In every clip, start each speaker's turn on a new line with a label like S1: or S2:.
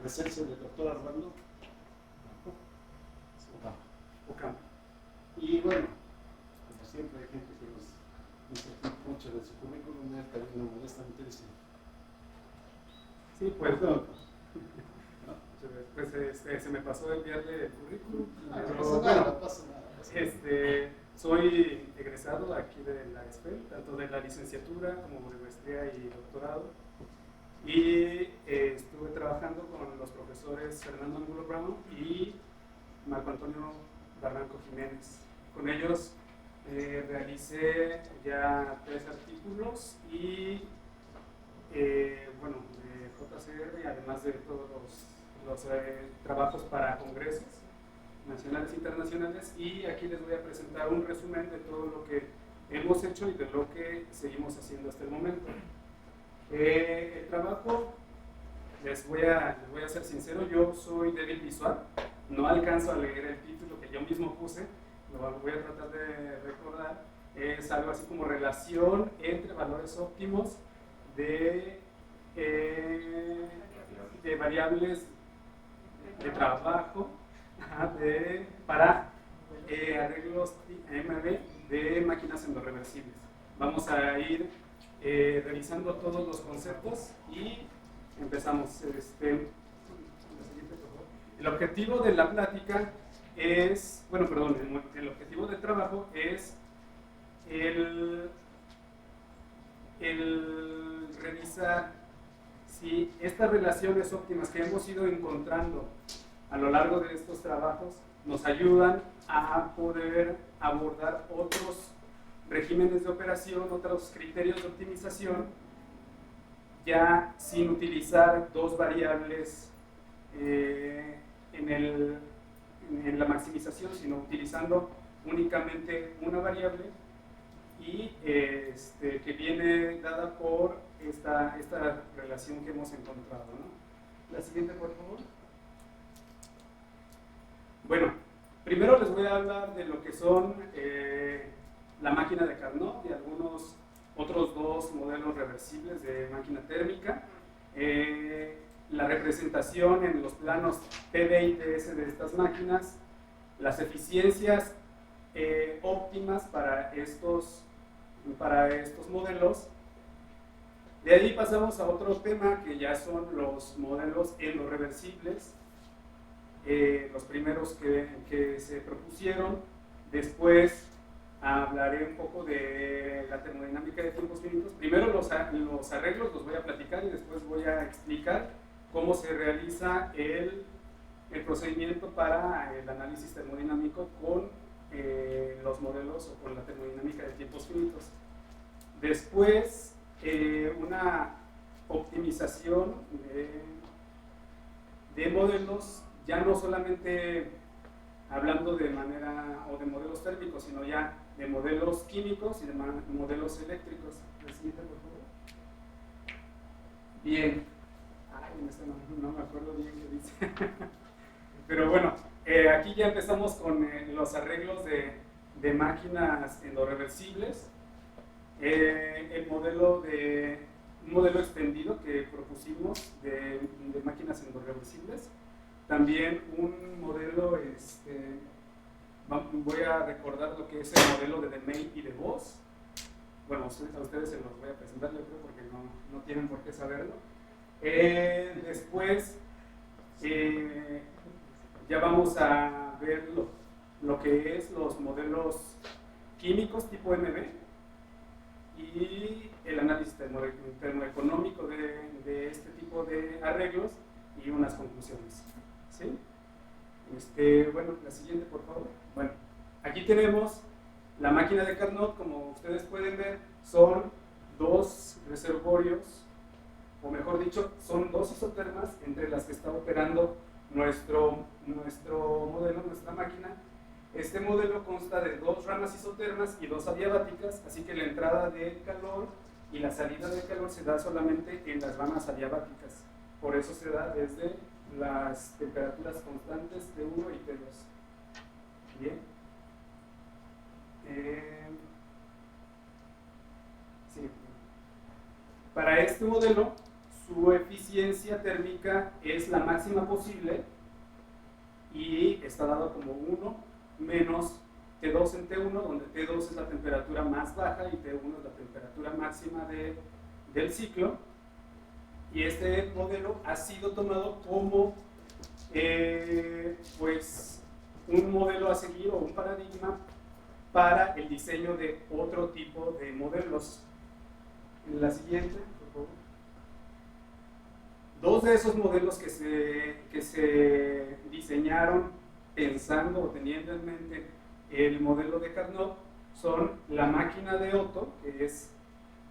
S1: presencia del doctor Armando Ocampo. Y bueno, como siempre hay gente que nos dice mucho de su currículum, él también modestamente dice.
S2: Sí, pues no. Pues se me pasó enviarle el currículum.
S1: No pasa nada.
S2: Soy egresado aquí de la ESPEL, tanto de la licenciatura como de maestría y doctorado. Y estuve trabajando con los profesores Fernando Angulo Brown y Marco Antonio Barranco Jiménez. Con ellos realicé ya 3 artículos y bueno, de JCR, además de todos los trabajos para congresos nacionales e internacionales, y aquí les voy a presentar un resumen de todo lo que hemos hecho y de lo que seguimos haciendo hasta el momento. El trabajo, les voy a ser sincero, yo soy débil visual, no alcanzo a leer el título que yo mismo puse, lo voy a tratar de recordar. Es algo así como relación entre valores óptimos de variables de trabajo para arreglos MB de máquinas endorreversibles. Vamos a ir revisando todos los conceptos y empezamos. El objetivo de la plática es, el objetivo del trabajo es el revisar si estas relaciones óptimas que hemos ido encontrando a lo largo de estos trabajos nos ayudan a poder abordar otros regímenes de operación, otros criterios de optimización, ya sin utilizar dos variables en la maximización, sino utilizando únicamente una variable y que viene dada por esta relación que hemos encontrado, ¿no? La siguiente, por favor. Bueno, primero les voy a hablar de lo que son la máquina de Carnot y algunos otros 2 modelos reversibles de máquina térmica. La representación en los planos PD y TS de estas máquinas, las eficiencias óptimas para estos modelos. De ahí pasamos a otro tema que ya son los modelos endorreversibles, los primeros que se propusieron. Después hablaré un poco de la termodinámica de tiempos finitos. Primero los arreglos los voy a platicar y después voy a explicar cómo se realiza el procedimiento para el análisis termodinámico con los modelos o con la termodinámica de tiempos finitos. Después, una optimización de modelos, ya no solamente hablando de manera o de modelos térmicos, sino ya de modelos químicos y de modelos eléctricos. La siguiente, por favor. Bien. No me acuerdo bien qué dice. Pero bueno, aquí ya empezamos con los arreglos de máquinas endorreversibles. Un modelo extendido que propusimos de máquinas endorreversibles. También un modelo, voy a recordar lo que es el modelo de DeMay y de Voss. Bueno, a ustedes se los voy a presentar, yo creo, porque no tienen por qué saberlo. Después ya vamos a ver lo que es los modelos químicos tipo MB y el análisis termoeconómico de este tipo de arreglos y unas conclusiones. ¿Sí? Bueno, la siguiente, por favor. Bueno, aquí tenemos la máquina de Carnot. Como ustedes pueden ver, son 2 reservorios, o mejor dicho, son 2 isotermas entre las que está operando nuestro modelo, nuestra máquina. Este modelo consta de 2 ramas isotermas y 2 adiabáticas, así que la entrada de calor y la salida de calor se da solamente en las ramas adiabáticas. Por eso se da desde las temperaturas constantes T1 y T2. Bien. Sí. Para este modelo, su eficiencia térmica es la máxima posible y está dado como 1 menos T2 en T1, donde T2 es la temperatura más baja y T1 es la temperatura máxima del ciclo. Y este modelo ha sido tomado como pues un modelo a seguir o un paradigma para el diseño de otro tipo de modelos. En la siguiente, por favor. Dos de esos modelos que se diseñaron pensando o teniendo en mente el modelo de Carnot son la máquina de Otto, que es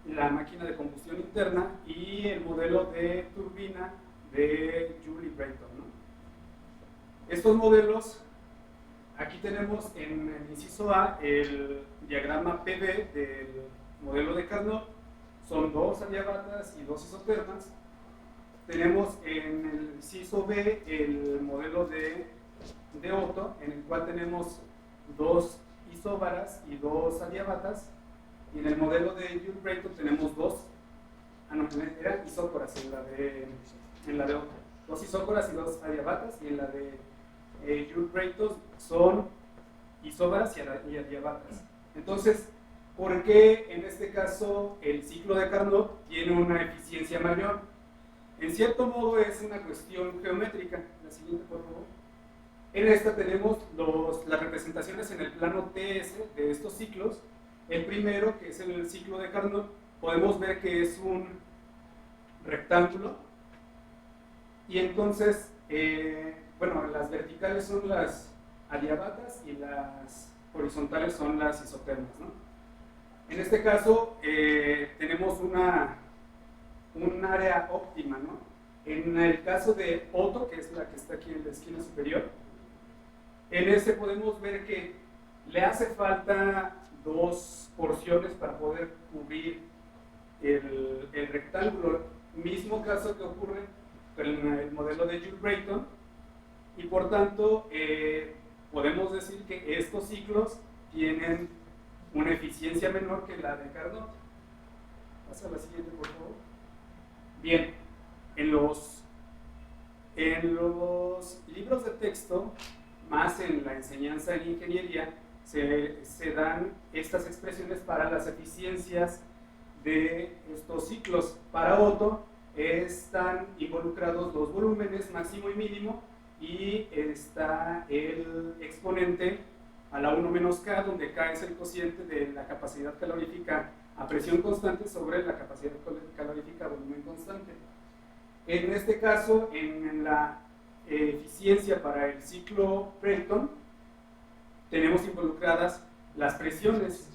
S2: la máquina de combustión interna, y el modelo de turbina de Joule y Brayton, ¿no? Estos modelos, aquí tenemos en el inciso A el diagrama PV del modelo de Carnot, son 2 adiabatas y 2 isotermas. Tenemos en el inciso B el modelo de Otto, en el cual tenemos 2 isóbaras y 2 adiabatas, y en el modelo de Joule Brayton tenemos 2, eran isócoras en la de Otto, 2 isócoras y 2 adiabatas, y en la de Joule Brayton son isóbaras y adiabatas. Entonces, ¿por qué en este caso el ciclo de Carnot tiene una eficiencia mayor? En cierto modo es una cuestión geométrica. La siguiente, por favor. En esta tenemos las representaciones en el plano TS de estos ciclos. El primero, que es el ciclo de Carnot, podemos ver que es un rectángulo. Y entonces, bueno, las verticales son las adiabatas y las horizontales son las isotermas, ¿no? En este caso, tenemos un área óptima, ¿no? En el caso de Otto, que es la que está aquí en la esquina superior, en este podemos ver que le hace falta 2 porciones para poder cubrir el rectángulo. Mismo caso que ocurre con el modelo de Joule Brayton, y por tanto podemos decir que estos ciclos tienen una eficiencia menor que la de Carnot. Pasa a la siguiente, por favor. Bien, en los libros de texto, más en la enseñanza en ingeniería, se dan estas expresiones para las eficiencias de estos ciclos. Para Otto están involucrados 2 volúmenes, máximo y mínimo, y está el exponente a la 1 menos K, donde K es el cociente de la capacidad calorífica a presión constante sobre la capacidad calorífica a volumen constante. En este caso, en la eficiencia para el ciclo Brayton, tenemos involucradas las presiones.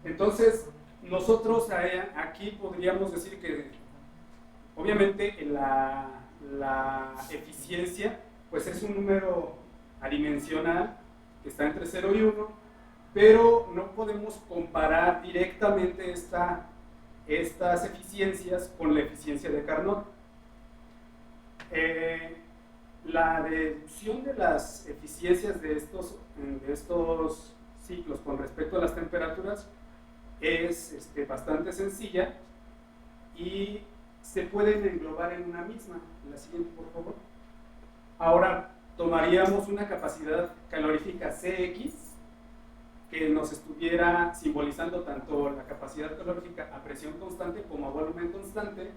S2: Entonces, nosotros aquí podríamos decir que, obviamente, la eficiencia pues es un número adimensional que está entre 0 y 1, pero no podemos comparar directamente estas eficiencias con la eficiencia de Carnot. La deducción de las eficiencias de estos ciclos con respecto a las temperaturas es bastante sencilla y se pueden englobar en una misma. La siguiente, por favor. Ahora tomaríamos una capacidad calorífica CX que nos estuviera simbolizando tanto la capacidad calorífica a presión constante como a volumen constante,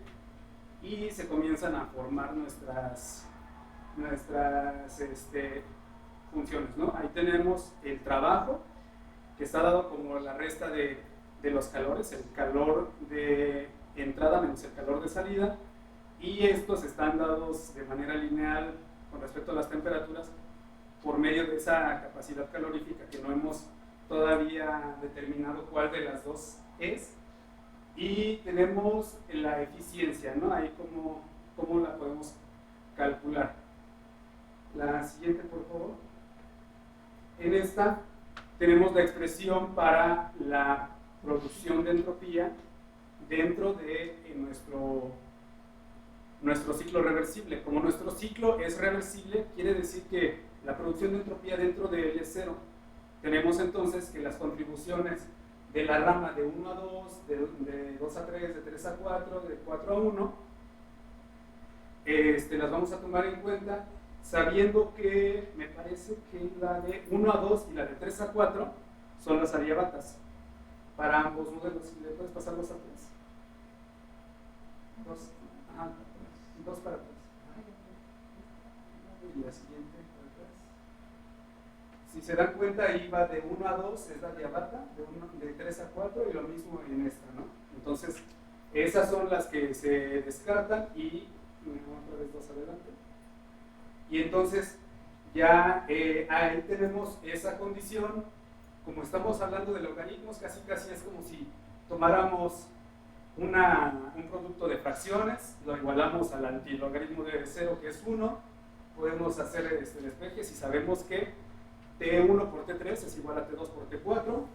S2: y se comienzan a formar nuestras funciones, ¿no? Ahí tenemos el trabajo, que está dado como la resta de los calores, el calor de entrada menos el calor de salida, y estos están dados de manera lineal con respecto a las temperaturas por medio de esa capacidad calorífica que no hemos todavía determinado cuál de las dos es. Y tenemos la eficiencia, ¿no? Ahí cómo la podemos calcular. La siguiente, por favor. En esta tenemos la expresión para la producción de entropía dentro de nuestro ciclo reversible. Como nuestro ciclo es reversible, quiere decir que la producción de entropía dentro de él es 0. Tenemos entonces que las contribuciones de la rama de 1 a 2, de 2 a 3, de 3 a 4, de 4 a 1, las vamos a tomar en cuenta sabiendo que me parece que la de 1 a 2 y la de 3 a 4 son las adiabatas para ambos modelos. ¿Le puedes pasar 2 a 3? 2, ajá, 2 para atrás. Y la siguiente para atrás. Si se dan cuenta, ahí va de 1 a 2, es la adiabata, de 3 a 4 y lo mismo en esta, ¿no? Entonces, esas son las que se descartan y otra vez 2 adelante. Y entonces, ya ahí tenemos esa condición. Como estamos hablando de logaritmos, casi es como si tomáramos un producto de fracciones, lo igualamos al antilogaritmo de 0, que es 1, podemos hacer despejes y sabemos que T1 por T3 es igual a T2 por T4,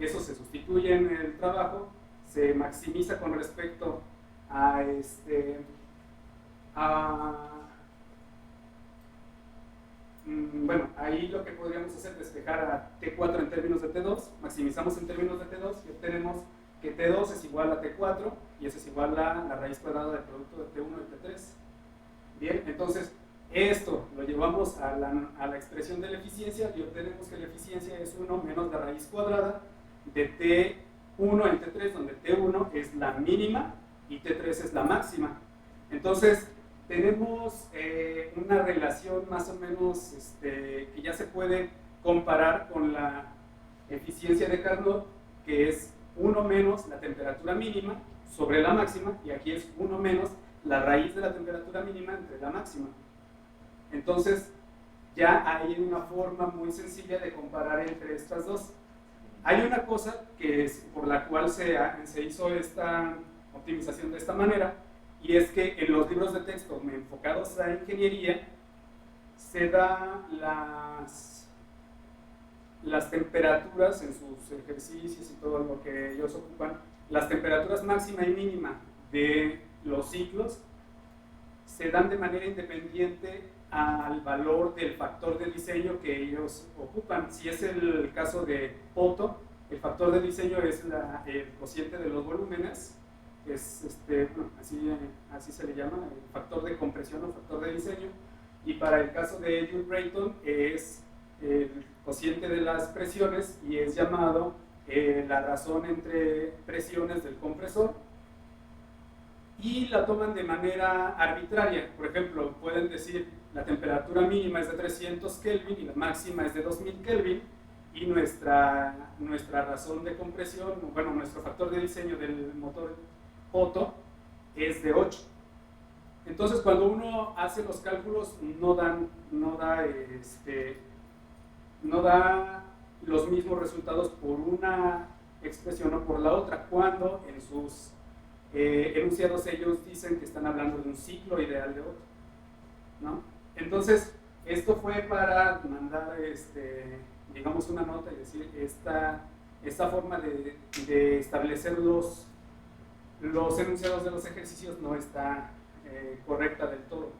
S2: eso se sustituye en el trabajo, se maximiza con respecto a bueno, ahí lo que podríamos hacer es despejar a T4 en términos de T2, maximizamos en términos de T2 y obtenemos que T2 es igual a T4 y eso es igual a la raíz cuadrada del producto de T1 y T3. Bien, entonces esto lo llevamos a la expresión de la eficiencia y obtenemos que la eficiencia es 1 menos la raíz cuadrada de T1 en T3, donde T1 es la mínima y T3 es la máxima. Entonces, tenemos una relación más o menos que ya se puede comparar con la eficiencia de Carnot, que es 1 menos la temperatura mínima sobre la máxima, y aquí es 1 menos la raíz de la temperatura mínima entre la máxima. Entonces, ya hay una forma muy sencilla de comparar entre estas dos. Hay una cosa que es por la cual se hizo esta optimización de esta manera, y es que en los libros de texto enfocados a ingeniería se da las temperaturas en sus ejercicios y todo lo que ellos ocupan, las temperaturas máxima y mínima de los ciclos se dan de manera independiente al valor del factor de diseño que ellos ocupan. Si es el caso de Otto, el factor de diseño es el cociente de los volúmenes, es así se le llama, el factor de compresión o factor de diseño, y para el caso de Jules Brayton es el cociente de las presiones y es llamado la razón entre presiones del compresor, y la toman de manera arbitraria. Por ejemplo, pueden decir la temperatura mínima es de 300 Kelvin y la máxima es de 2000 Kelvin, y nuestra razón de compresión, bueno, nuestro factor de diseño del motor Otto es de 8. Entonces, cuando uno hace los cálculos, no da los mismos resultados por una expresión o por la otra, cuando en sus enunciados ellos dicen que están hablando de un ciclo ideal de Otto, ¿no? Entonces, esto fue para mandar, digamos, una nota y decir, esta forma de establecer los enunciados de los ejercicios no está correcta del todo.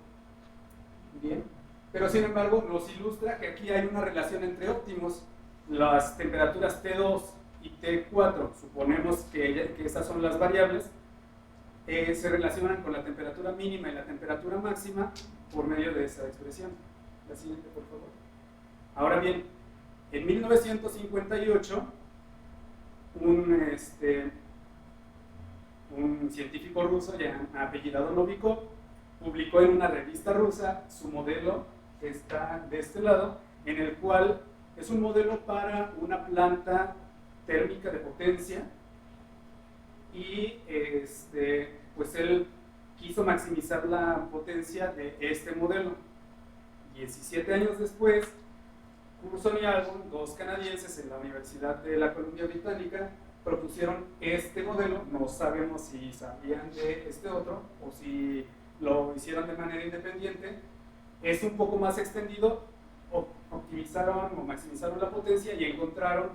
S2: Bien, pero sin embargo nos ilustra que aquí hay una relación entre óptimos. Las temperaturas T2 y T4, suponemos que esas son las variables, se relacionan con la temperatura mínima y la temperatura máxima por medio de esa expresión. La siguiente, por favor. Ahora bien, en 1958, un científico ruso apellidado Novikov publicó en una revista rusa su modelo, que está de este lado, en el cual es un modelo para una planta térmica de potencia, y pues él quiso maximizar la potencia de este modelo. 17 años después, Coulson y Albon, dos canadienses en la Universidad de la Columbia Británica, propusieron este modelo. No sabemos si sabían de este otro o si lo hicieron de manera independiente. Es un poco más extendido, optimizaron o maximizaron la potencia y encontraron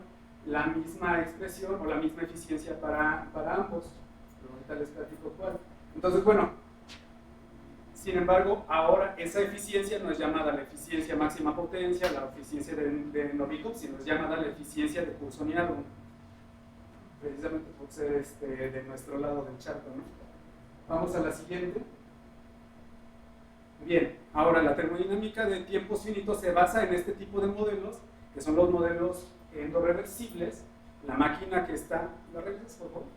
S2: la misma expresión o la misma eficiencia para ambos. Pero ahorita les platico cuál. Entonces, bueno, sin embargo, ahora esa eficiencia no es llamada la eficiencia máxima potencia, la eficiencia de Novikov, sino es llamada la eficiencia de Coulson y Albon. precisamente por ser de nuestro lado del charco, ¿no? Vamos a la siguiente. Bien, ahora la termodinámica de tiempos finitos se basa en este tipo de modelos, que son los modelos endorreversibles. La máquina que está, ¿la regresas, por favor?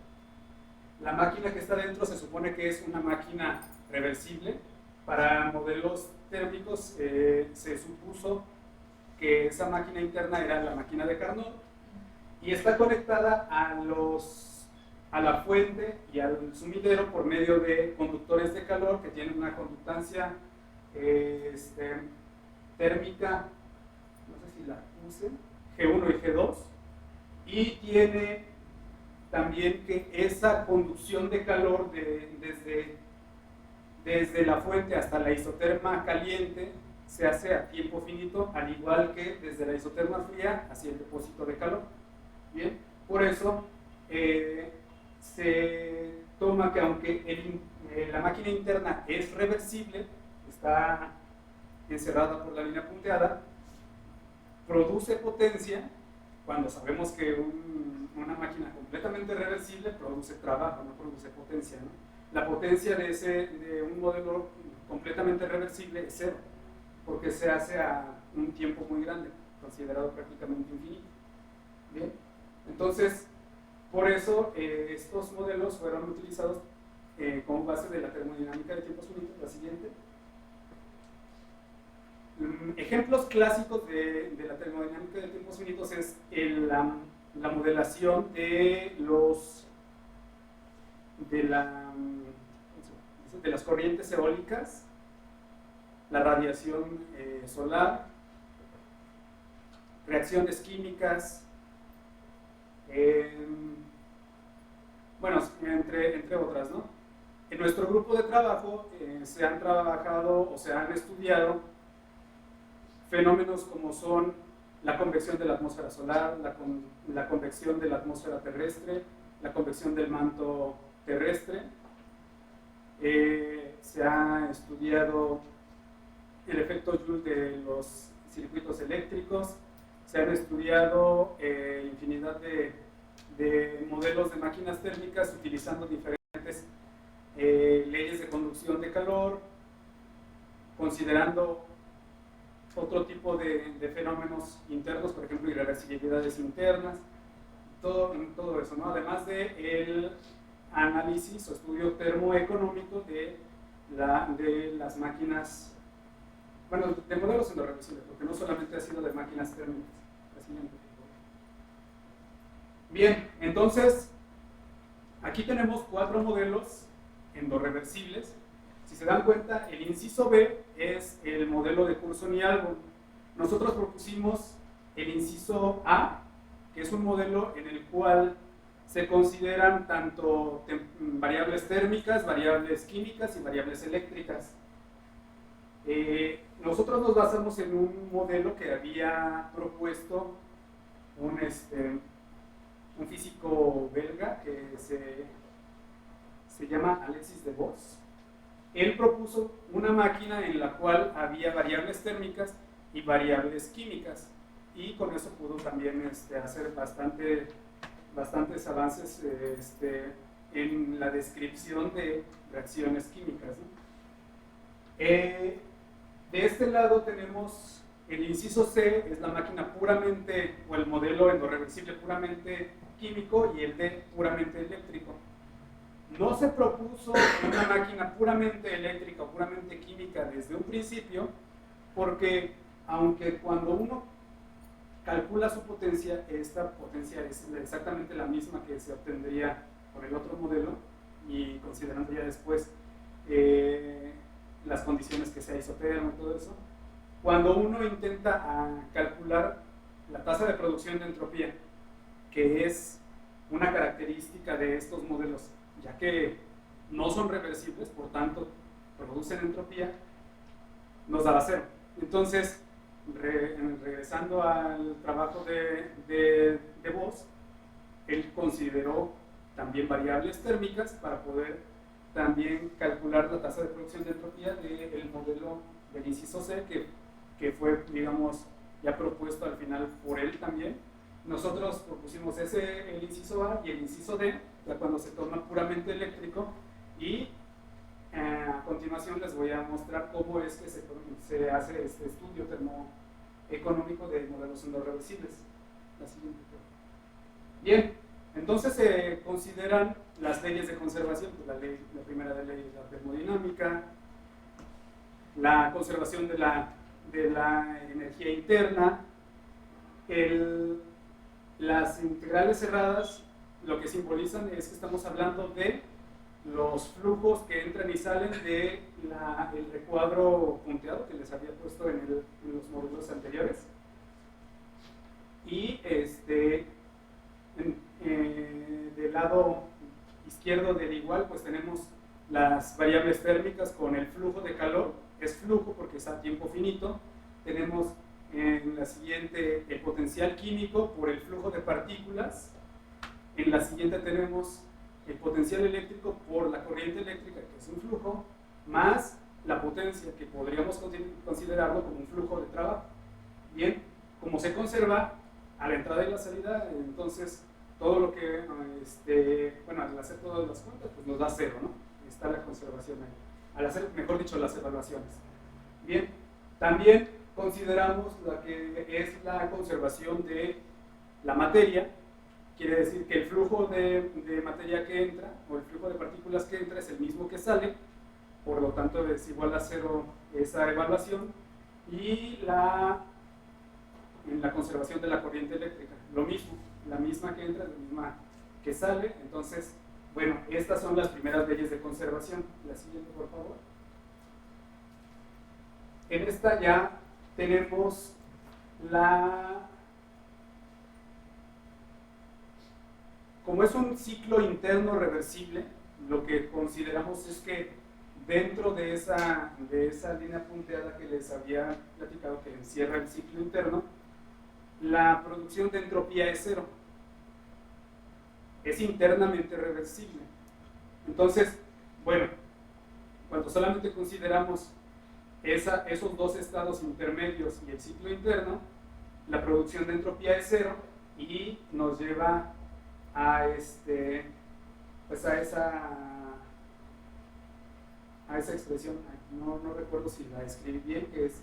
S2: La máquina que está dentro se supone que es una máquina reversible. Para modelos térmicos se supuso que esa máquina interna era la máquina de Carnot y está conectada a la fuente y al sumidero por medio de conductores de calor que tienen una conductancia térmica, no sé si la puse, G1 y G2, y tiene también que esa conducción de calor desde la fuente hasta la isoterma caliente se hace a tiempo finito, al igual que desde la isoterma fría hacia el depósito de calor. Bien, por eso se toma que aunque la máquina interna es reversible, está encerrada por la línea punteada, produce potencia. Cuando sabemos que una máquina completamente reversible produce trabajo, no produce potencia, ¿no? La potencia de un modelo completamente reversible es cero, porque se hace a un tiempo muy grande, considerado prácticamente infinito. Bien, entonces, por eso estos modelos fueron utilizados como base de la termodinámica de tiempos finitos. La siguiente. Ejemplos clásicos de la termodinámica de tiempos finitos es la modelación de las corrientes eólicas, la radiación solar, reacciones químicas, bueno, entre otras, ¿no? En nuestro grupo de trabajo se han trabajado o se han estudiado fenómenos como son la convección de la atmósfera solar, la convección de la atmósfera terrestre, la convección del manto terrestre. Se ha estudiado el efecto Joule de los circuitos eléctricos, se han estudiado infinidad de modelos de máquinas térmicas utilizando diferentes leyes de conducción de calor, considerando otro tipo de fenómenos internos, por ejemplo, irreversibilidades internas, todo eso, ¿no? Además del análisis o estudio termoeconómico de las máquinas, bueno, de modelos endorreversibles, porque no solamente ha sido de máquinas térmicas. Bien, entonces, aquí tenemos 4 modelos endorreversibles. Si se dan cuenta, el inciso B es el modelo de Curzon y Albon. Nosotros propusimos el inciso A, que es un modelo en el cual se consideran tanto variables térmicas, variables químicas y variables eléctricas. Nosotros nos basamos en un modelo que había propuesto un físico belga que se llama Alexis de Vos. Él propuso una máquina en la cual había variables térmicas y variables químicas, y con eso pudo también hacer bastantes avances en la descripción de reacciones químicas, ¿no? De este lado tenemos el inciso C, es la máquina puramente, o el modelo endorreversible puramente químico, y el D puramente eléctrico. No se propuso una máquina puramente eléctrica o puramente química desde un principio, porque aunque cuando uno calcula su potencia, esta potencia es exactamente la misma que se obtendría por el otro modelo, y considerando ya después las condiciones que sea isotermo y todo eso, cuando uno intenta calcular la tasa de producción de entropía, que es una característica de estos modelos, ya que no son reversibles, por tanto producen entropía, nos da cero. Entonces, regresando al trabajo de Vos, él consideró también variables térmicas para poder también calcular la tasa de producción de entropía del modelo del inciso C, que fue, digamos, ya propuesto al final por él también, nosotros propusimos el inciso A y el inciso D, ya cuando se torna puramente eléctrico, y a continuación les voy a mostrar cómo es que se hace este estudio termoeconómico de modelos endorreversibles. La siguiente. Bien, entonces se consideran las leyes de conservación, pues la primera ley de la termodinámica, la conservación de la energía interna, las integrales cerradas, lo que simbolizan es que estamos hablando de los flujos que entran y salen del recuadro punteado que les había puesto en los módulos anteriores. Y del lado izquierdo del igual, pues tenemos las variables térmicas con el flujo de calor, es flujo porque es a tiempo finito. Tenemos en la siguiente el potencial químico por el flujo de partículas. En la siguiente tenemos el potencial eléctrico por la corriente eléctrica, que es un flujo, más la potencia, que podríamos considerarlo como un flujo de trabajo. Bien, como se conserva a la entrada y la salida, entonces todo lo que, bueno, al hacer todas las cuentas, pues nos da cero, ¿no? Está la conservación ahí. Al hacer, mejor dicho, las evaluaciones. Bien, también consideramos la que es la conservación de la materia. Quiere decir que el flujo de materia que entra, o el flujo de partículas que entra, es el mismo que sale, por lo tanto es igual a cero esa evaluación. Y en la conservación de la corriente eléctrica, lo mismo, la misma que entra, la misma que sale. Entonces, bueno, estas son las primeras leyes de conservación. La siguiente, por favor. En esta ya tenemos como es un ciclo interno reversible, lo que consideramos es que dentro de esa línea punteada que les había platicado, que encierra el ciclo interno, la producción de entropía es cero. Es internamente reversible. Entonces, bueno, cuando solamente consideramos esos dos estados intermedios y el ciclo interno, la producción de entropía es cero y nos lleva a pues a esa expresión. No recuerdo si la escribí bien, que es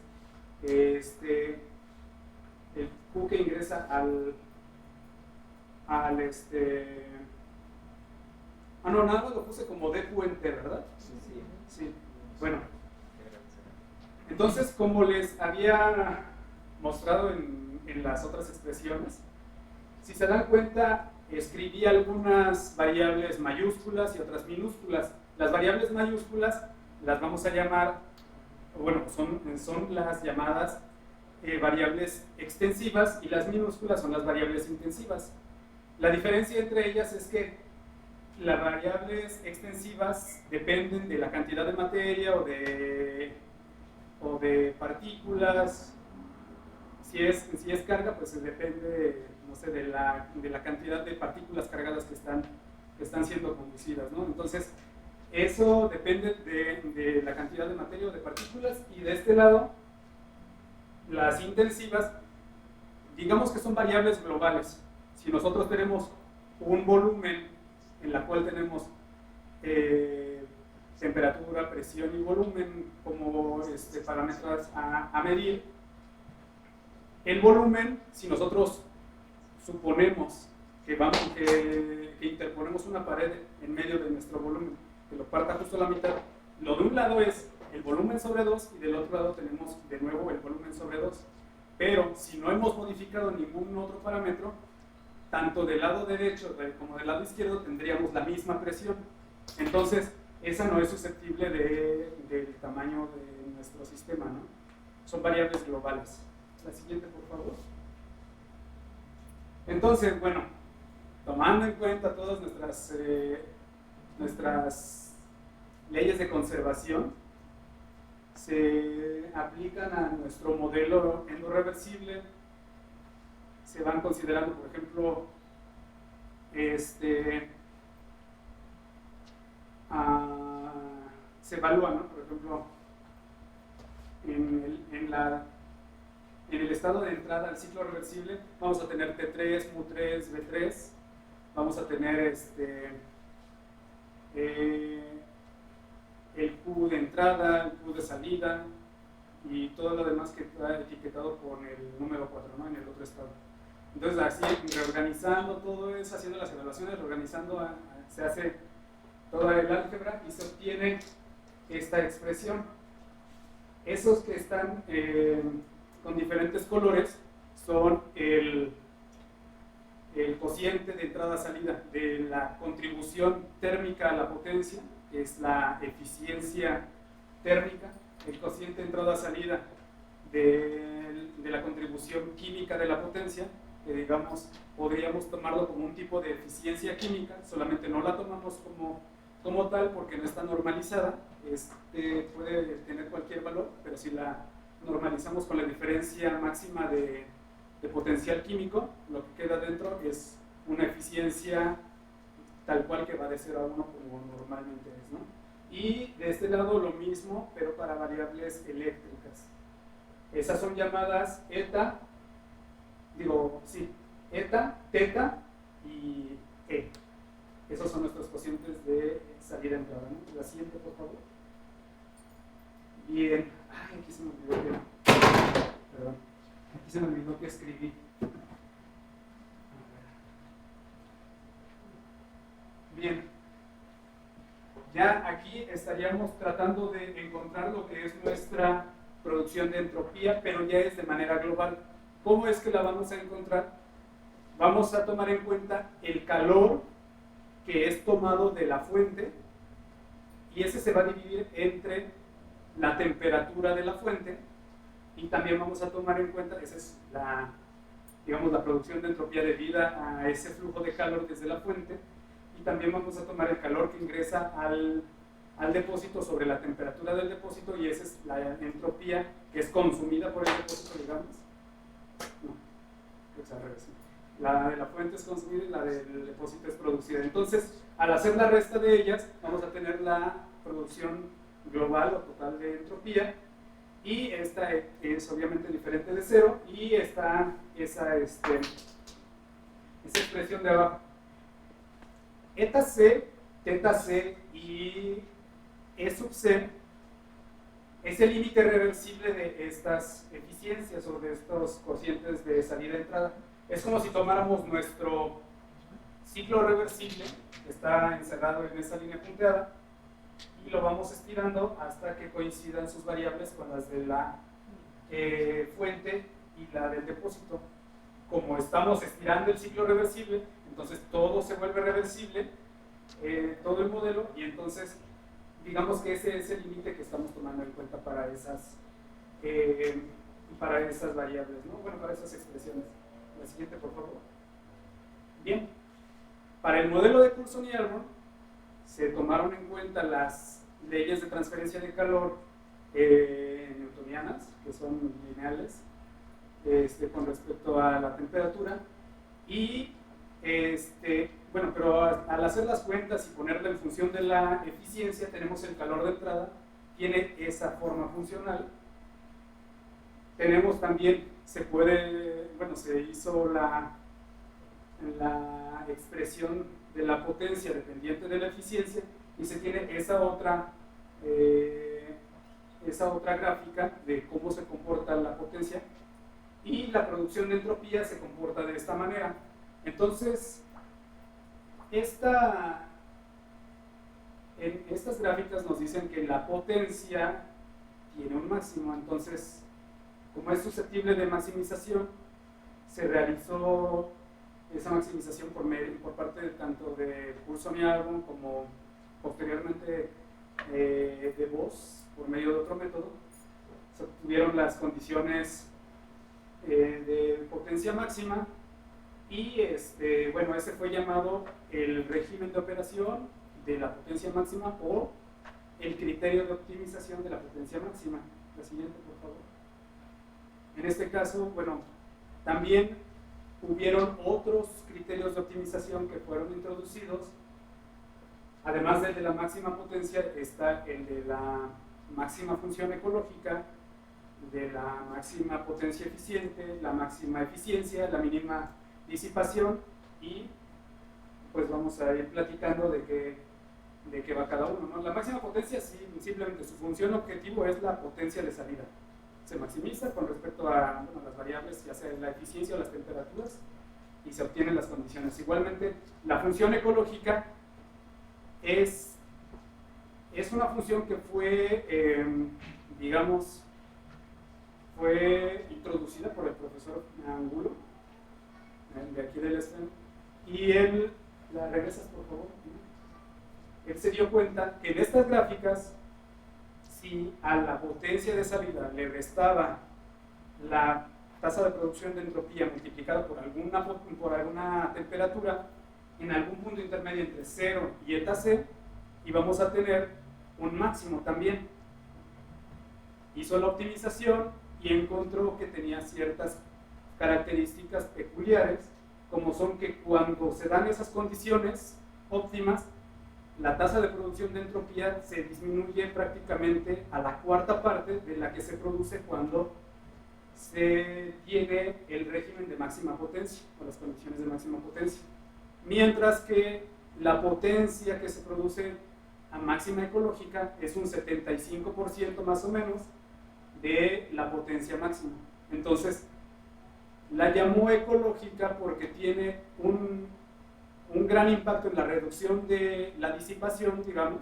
S2: el Q que ingresa no, nada más lo puse como dQ en T, ¿verdad? Sí. Bueno, entonces, como les había mostrado en las otras expresiones, si se dan cuenta, escribí algunas variables mayúsculas y otras minúsculas. Las variables mayúsculas las vamos a llamar, bueno, son las llamadas variables extensivas, y las minúsculas son las variables intensivas. La diferencia entre ellas es que las variables extensivas dependen de la cantidad de materia o de partículas. Si es carga, pues depende, no sé, de la cantidad de partículas cargadas que están siendo conducidas, ¿no? Entonces, eso depende de la cantidad de materia o de partículas. Y de este lado, las intensivas, digamos que son variables globales. Si nosotros tenemos un volumen en la cual tenemos temperatura, presión y volumen como parámetros a medir, el volumen, si nosotros suponemos que interponemos una pared en medio de nuestro volumen, que lo parta justo a la mitad, lo de un lado es el volumen sobre 2 y del otro lado tenemos de nuevo el volumen sobre 2. Pero si no hemos modificado ningún otro parámetro, tanto del lado derecho como del lado izquierdo tendríamos la misma presión. Entonces, esa no es susceptible del tamaño de nuestro sistema, ¿no? Son variables globales. La siguiente, por favor. Entonces, bueno, tomando en cuenta todas nuestras leyes de conservación, se aplican a nuestro modelo endorreversible. Se van considerando, por ejemplo, se evalúa, ¿no? Por ejemplo, en en el estado de entrada al ciclo reversible vamos a tener T3, Mu3, B3, vamos a tener el Q de entrada, el Q de salida y todo lo demás que está etiquetado con el número 4, ¿no? En el otro estado. Entonces así, reorganizando todo eso, haciendo las evaluaciones, reorganizando, se hace toda el álgebra y se obtiene esta expresión. Esos que están con diferentes colores son el cociente de entrada-salida de la contribución térmica a la potencia, que es la eficiencia térmica, el cociente de entrada-salida de la contribución química de la potencia, que digamos podríamos tomarlo como un tipo de eficiencia química, solamente no la tomamos como tal porque no está normalizada, puede tener cualquier valor, pero si la normalizamos con la diferencia máxima de potencial químico, lo que queda dentro es una eficiencia tal cual que va de 0 a 1 como normalmente es, ¿no? Y de este lado lo mismo, pero para variables eléctricas. Esas son llamadas eta, teta y e. Esos son nuestros cocientes de salida-entrada, ¿no? La siguiente, por favor. Bien. Ay, aquí se me olvidó perdón. Aquí se me olvidó que escribí. Bien. Ya aquí estaríamos tratando de encontrar lo que es nuestra producción de entropía, pero ya es de manera global. ¿Cómo es que la vamos a encontrar? Vamos a tomar en cuenta el calor que es tomado de la fuente y ese se va a dividir entre la temperatura de la fuente y también vamos a tomar en cuenta, esa es la producción de entropía debida a ese flujo de calor desde la fuente, y también vamos a tomar el calor que ingresa al depósito sobre la temperatura del depósito, y esa es la entropía que es consumida por el depósito, digamos. No, es al revés. La de la fuente es consumida y la del depósito es producida. Entonces, al hacer la resta de ellas, vamos a tener la producción global o total de entropía, y esta es obviamente diferente de 0, y está esa expresión de abajo. Eta C, teta C y E sub C es el límite reversible de estas eficiencias o de estos cocientes de salida-entrada. Es como si tomáramos nuestro ciclo reversible, que está encerrado en esa línea punteada, y lo vamos estirando hasta que coincidan sus variables con las de la fuente y la del depósito. Como estamos estirando el ciclo reversible, entonces todo se vuelve reversible, todo el modelo, y entonces digamos que ese es el límite que estamos tomando en cuenta para esas variables, ¿no? Bueno, para esas expresiones. La siguiente, por favor. Bien, para el modelo de Coulson y Elmore se tomaron en cuenta las leyes de transferencia de calor newtonianas, que son lineales, con respecto a la temperatura, y bueno, pero al hacer las cuentas y ponerla en función de la eficiencia, tenemos el calor de entrada, tiene esa forma funcional. Tenemos también, se hizo la expresión de la potencia dependiente de la eficiencia, y se tiene esa otra gráfica de cómo se comporta la potencia, y la producción de entropía se comporta de esta manera. Entonces, estas gráficas nos dicen que la potencia tiene un máximo. Entonces, como es susceptible de maximización, se realizó esa maximización por parte tanto de Coulson y Elmore como posteriormente de Bose, por medio de otro método. Se obtuvieron las condiciones de potencia máxima, y bueno, ese fue llamado el régimen de operación de la potencia máxima, o el criterio de optimización de la potencia máxima. La siguiente, por favor. En este caso, bueno, también hubieron otros criterios de optimización que fueron introducidos. Además del de la máxima potencia, está el de la máxima función ecológica, de la máxima potencia eficiente, la máxima eficiencia, la mínima disipación, y pues vamos a ir platicando de qué va cada uno, ¿no? La máxima potencia, sí, simplemente su función objetivo es la potencia de salida. Se maximiza con respecto a las variables, ya sea la eficiencia o las temperaturas, y se obtienen las condiciones. Igualmente, la función ecológica es una función que fue, digamos, fue introducida por el profesor Angulo, de aquí del STEM, y él, ¿la regresas por favor? Él se dio cuenta que en estas gráficas, si a la potencia de salida le restaba la tasa de producción de entropía multiplicada por alguna temperatura, en algún punto intermedio entre 0 y eta c, íbamos a tener un máximo también. Hizo la optimización y encontró que tenía ciertas características peculiares, como son que cuando se dan esas condiciones óptimas, la tasa de producción de entropía se disminuye prácticamente a la cuarta parte de la que se produce cuando se tiene el régimen de máxima potencia, o las condiciones de máxima potencia. Mientras que la potencia que se produce a máxima ecológica es un 75% más o menos de la potencia máxima. Entonces, la llamó ecológica porque tiene un gran impacto en la reducción de la disipación, digamos,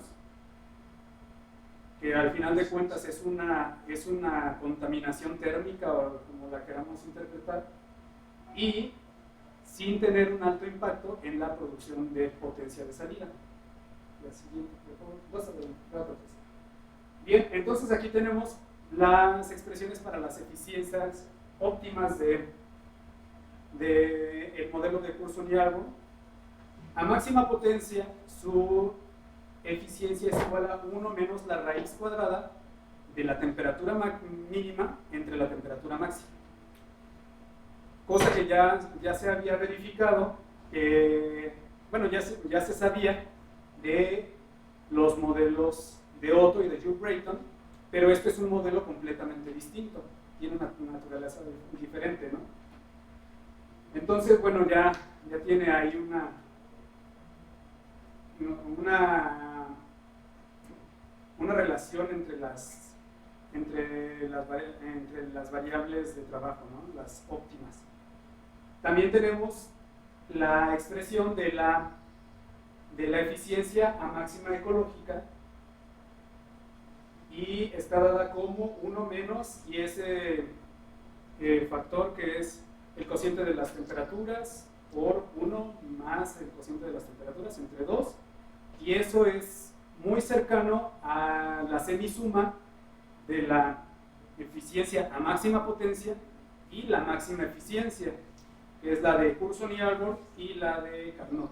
S2: que al final de cuentas es una contaminación térmica, o como la queramos interpretar, y sin tener un alto impacto en la producción de potencia de salida. La siguiente, por favor. Bien, entonces aquí tenemos las expresiones para las eficiencias óptimas del modelo de Curzon-Yarwood. A máxima potencia, su eficiencia es igual a 1 menos la raíz cuadrada de la temperatura mínima entre la temperatura máxima. Cosa que ya se había verificado, bueno, ya se sabía de los modelos de Otto y de Hugh Brayton, pero este es un modelo completamente distinto, tiene una naturaleza diferente, ¿no? Entonces, bueno, ya tiene ahí una relación entre las variables de trabajo, ¿no? Las óptimas. También tenemos la expresión de la eficiencia a máxima ecológica, y está dada como 1 menos, y ese factor que es el cociente de las temperaturas por 1 más el cociente de las temperaturas entre 2, y eso es muy cercano a la semisuma de la eficiencia a máxima potencia y la máxima eficiencia, que es la de Curzon-Yarwood y la de Carnot.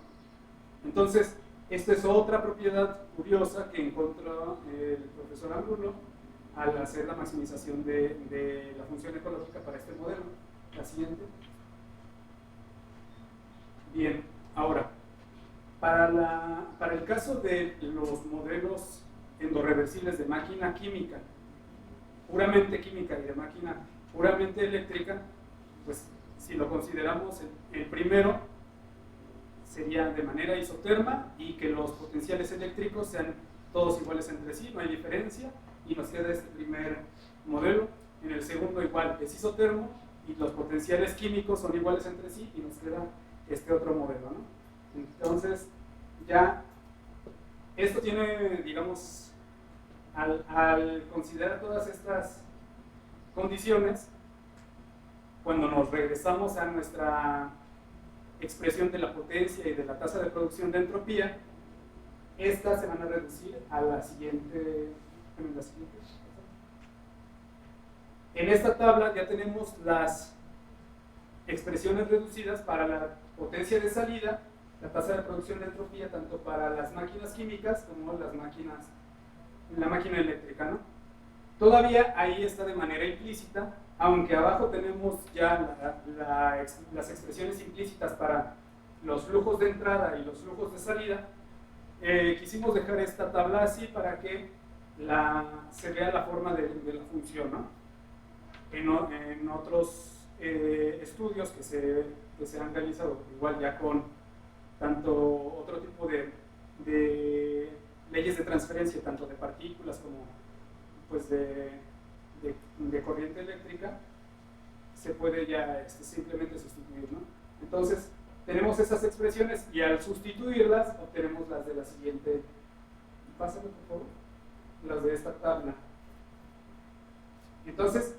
S2: Entonces, esta es otra propiedad curiosa que encontró el profesor Angulo al hacer la maximización de la función ecológica para este modelo. La siguiente. Bien, ahora, para el caso de los modelos endorreversibles de máquina química, puramente química, y de máquina puramente eléctrica, pues si lo consideramos el primero, sería de manera isoterma y que los potenciales eléctricos sean todos iguales entre sí, no hay diferencia, y nos queda este primer modelo. En el segundo igual es isotermo y los potenciales químicos son iguales entre sí, y nos queda este otro modelo, ¿no? Entonces, ya esto tiene, digamos, al considerar todas estas condiciones, cuando nos regresamos a nuestra expresión de la potencia y de la tasa de producción de entropía, estas se van a reducir a la siguiente. En esta tabla ya tenemos las expresiones reducidas para la potencia de salida, la tasa de producción de entropía, tanto para las máquinas químicas como la máquina eléctrica, ¿no? Todavía ahí está de manera implícita, aunque abajo tenemos ya las expresiones implícitas para los flujos de entrada y los flujos de salida. Quisimos dejar esta tabla así para que se vea la forma de la función, ¿no? en otros estudios que se han realizado, igual ya con tanto otro tipo de leyes de transferencia, tanto de partículas como pues de corriente eléctrica, se puede ya simplemente sustituir, ¿no? Entonces, tenemos esas expresiones y al sustituirlas obtenemos las de la siguiente. Pásame, por favor. Las de esta tabla. Entonces,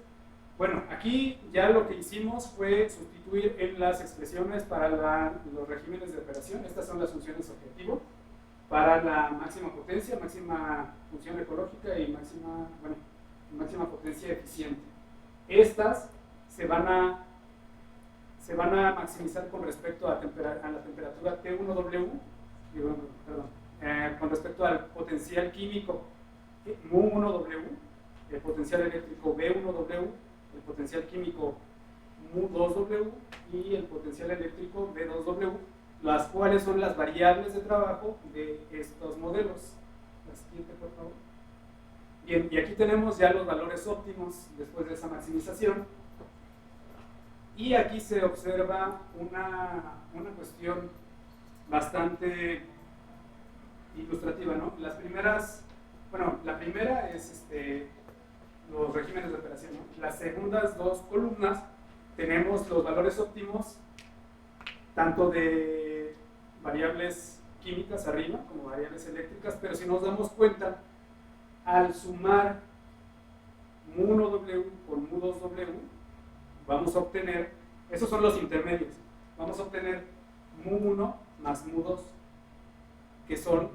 S2: bueno, aquí ya lo que hicimos fue sustituir en las expresiones para los regímenes de operación. Estas son las funciones objetivo para la máxima potencia, máxima función ecológica y máxima potencia eficiente. Estas se van a maximizar con respecto a la temperatura T1W, con respecto al potencial químico mu1W, el potencial eléctrico B1W, el potencial químico mu2W y el potencial eléctrico B2W, las cuales son las variables de trabajo de estos modelos. La siguiente, por favor. Bien, y aquí tenemos ya los valores óptimos después de esa maximización. Y aquí se observa una cuestión bastante ilustrativa, ¿no? La primera es los regímenes de operación, ¿no? Las segundas dos columnas tenemos los valores óptimos tanto de variables químicas arriba como variables eléctricas, pero si nos damos cuenta, al sumar mu1W con mu2W, vamos a obtener, esos son los intermedios, vamos a obtener mu1 más mu2, que son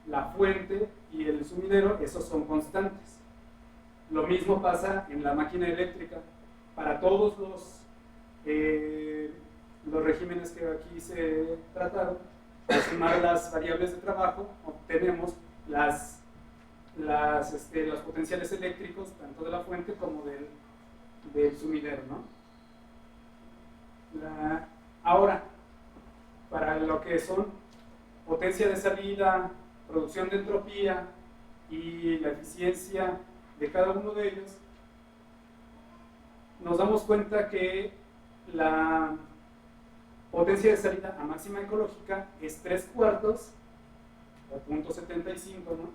S2: la fuente y el sumidero, esos son constantes. Lo mismo pasa en la máquina eléctrica. Para todos los regímenes que aquí se trataron, al sumar las variables de trabajo, obtenemos los potenciales eléctricos, tanto de la fuente como del sumidero, ¿no? Ahora, para lo que son potencia de salida, producción de entropía y la eficiencia de cada uno de ellos, nos damos cuenta que la potencia de salida a máxima ecológica es 3/4 o 0.75, ¿no?,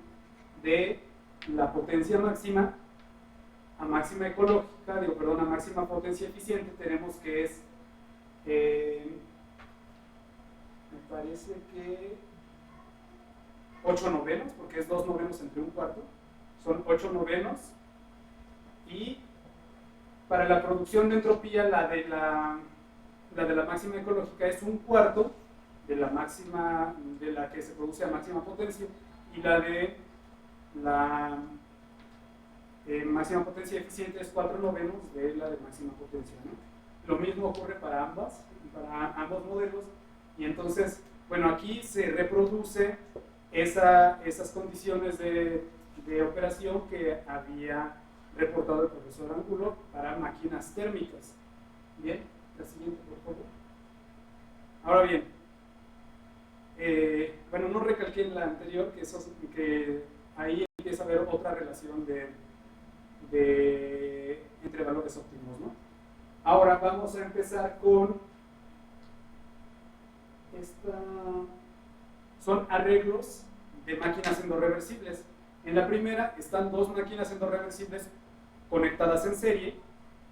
S2: de la potencia máxima a máxima ecológica, a máxima potencia eficiente, tenemos que es, me parece que 8/9, porque es 2/9 entre 1/4, son 8/9, y para la producción de entropía, la de la máxima ecológica es 1/4 de la que se produce a máxima potencia, y la de la máxima potencia eficiente es 4/9 de la de máxima potencia, ¿no? Lo mismo ocurre para ambos modelos, y entonces, bueno, aquí se reproduce esas condiciones de operación que había reportado el profesor Angulo para máquinas térmicas. Bien, la siguiente, por favor. Ahora bien, no recalqué en la anterior que ahí empieza a haber otra relación entre valores óptimos, ¿no? Ahora vamos a empezar con son arreglos de máquinas endorreversibles. En la primera están dos máquinas endorreversibles conectadas en serie,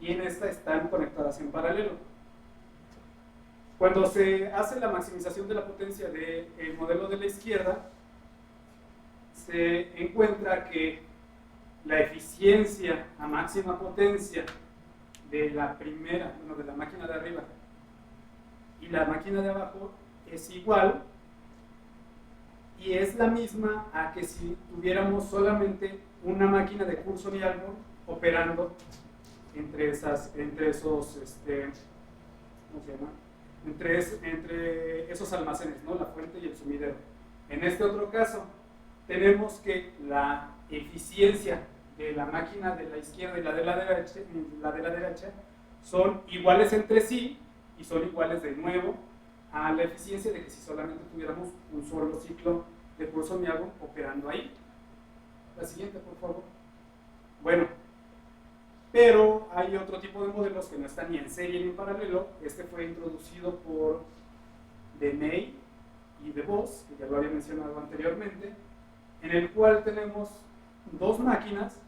S2: y en esta están conectadas en paralelo. Cuando se hace la maximización de la potencia del modelo de la izquierda, se encuentra que la eficiencia a máxima potencia de la primera, de la máquina de arriba y la máquina de abajo es igual, y es la misma a que si tuviéramos solamente una máquina de Coulson y Allmore operando entre esos entre esos almacenes, ¿no?, la fuente y el sumidero. En este otro caso, tenemos que la eficiencia de la máquina de la izquierda y la de la derecha son iguales entre sí, y son iguales de nuevo a la eficiencia de que si solamente tuviéramos un solo ciclo de Coulson y Allmore operando ahí. La siguiente, por favor. Bueno, Pero hay otro tipo de modelos que no están ni en serie ni en paralelo. Este fue introducido por DeMay y DeVos, que ya lo había mencionado anteriormente, en el cual tenemos dos máquinas.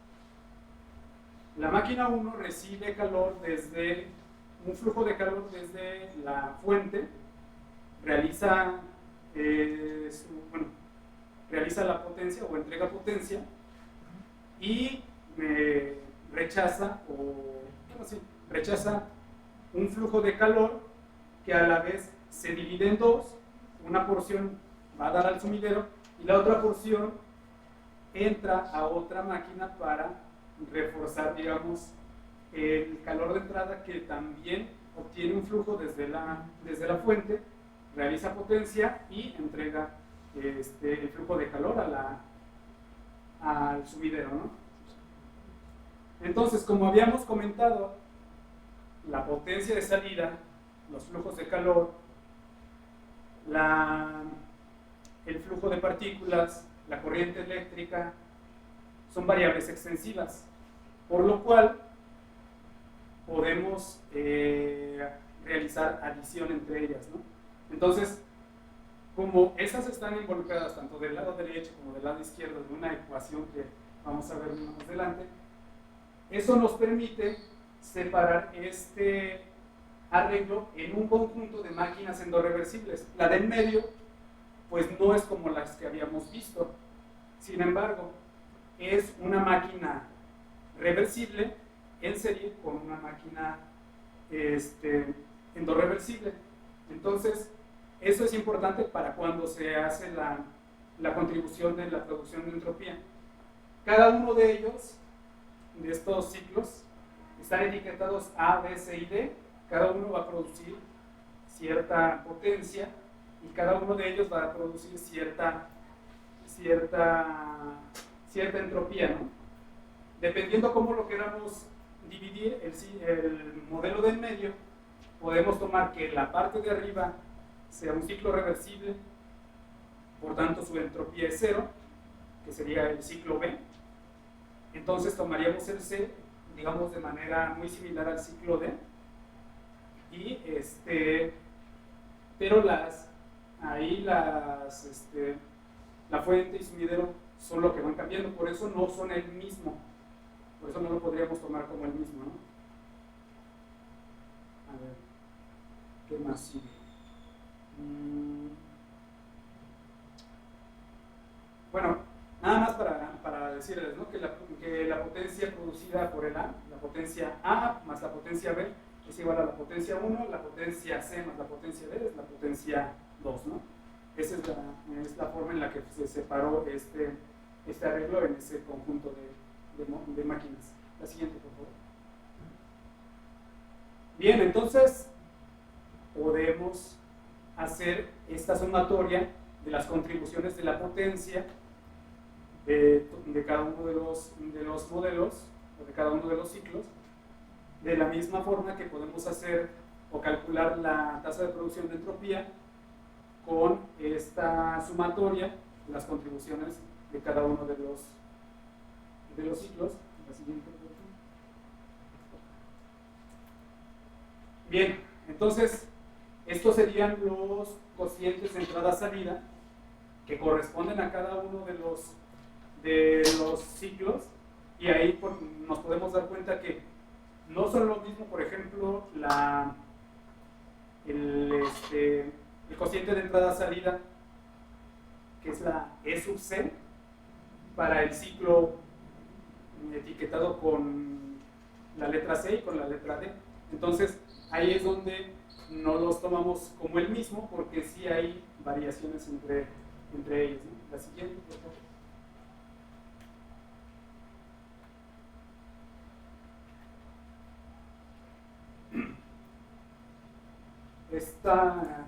S2: La máquina 1 recibe calor desde un flujo de calor desde la fuente, realiza la potencia o entrega potencia y rechaza un flujo de calor que a la vez se divide en dos. Una porción va a dar al sumidero y la otra porción entra a otra máquina para reforzar, digamos, el calor de entrada, que también obtiene un flujo desde la fuente, realiza potencia y entrega el flujo de calor al sumidero, ¿no? Entonces, como habíamos comentado, la potencia de salida, los flujos de calor, el flujo de partículas, la corriente eléctrica, son variables extensivas, por lo cual podemos realizar adición entre ellas, ¿no? Entonces, como esas están involucradas tanto del lado derecho como del lado izquierdo en una ecuación que vamos a ver más adelante, eso nos permite separar este arreglo en un conjunto de máquinas endorreversibles. La del medio, pues no es como las que habíamos visto. Sin embargo, es una máquina reversible en serie con una máquina endorreversible. Entonces, eso es importante para cuando se hace la contribución de la producción de entropía. Cada uno de ellos, de estos ciclos, están etiquetados A, B, C y D. Cada uno va a producir cierta potencia y cada uno de ellos va a producir cierta entropía, ¿no? Dependiendo cómo lo queramos dividir, el modelo del medio, podemos tomar que la parte de arriba sea un ciclo reversible, por tanto su entropía es cero, que sería el ciclo B. Entonces tomaríamos el C, digamos, de manera muy similar al ciclo D, y pero la fuente y sumidero son lo que van cambiando, por eso no son el mismo, por eso no lo podríamos tomar como el mismo, ¿no? A ver, ¿qué más sigue? Bueno, nada más para decirles, ¿no? que la potencia producida por el A, la potencia A más la potencia B, es igual a la potencia 1, la potencia C más la potencia D es la potencia 2, ¿no? Esa es la forma en la que se separó este arreglo en ese conjunto de máquinas. La siguiente, por favor. Bien, entonces podemos hacer esta sumatoria de las contribuciones de la potencia de cada uno de los modelos o de cada uno de los ciclos, de la misma forma que podemos hacer o calcular la tasa de producción de entropía con esta sumatoria de las contribuciones de cada uno de los ciclos. La siguiente, por favor. Bien, entonces estos serían los cocientes de entrada-salida que corresponden a cada uno de los ciclos, y ahí nos podemos dar cuenta que no son lo mismo, por ejemplo, el cociente de entrada-salida, que es la E sub C, para el ciclo etiquetado con la letra C y con la letra D. Entonces, ahí es donde no los tomamos como el mismo, porque sí hay variaciones entre ellos, ¿no? La siguiente, por favor. Esta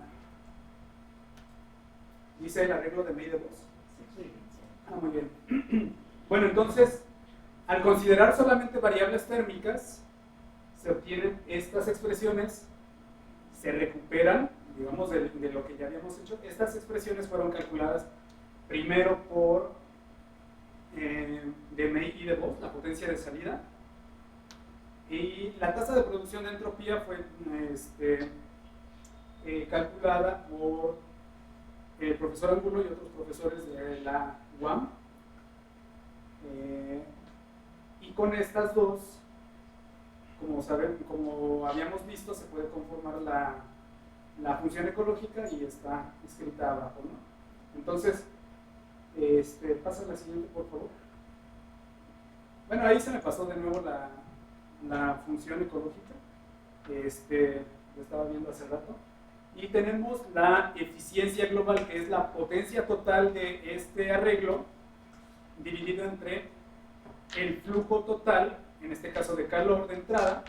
S2: dice el arreglo de May de Vos. Muy bien. Bueno, entonces, al considerar solamente variables térmicas, se obtienen estas expresiones, se recuperan, digamos, de lo que ya habíamos hecho. Estas expresiones fueron calculadas primero por de May y de Vos, la potencia de salida, Y la tasa de producción de entropía fue calculada por el profesor Angulo y otros profesores de la UAM. Y con estas dos, como habíamos visto, se puede conformar la función ecológica y está escrita abajo, ¿no? Entonces, pasa la siguiente, por favor. Bueno, ahí se me pasó de nuevo la función ecológica. Lo estaba viendo hace rato. Y tenemos la eficiencia global, que es la potencia total de este arreglo, dividido entre el flujo total, en este caso de calor de entrada,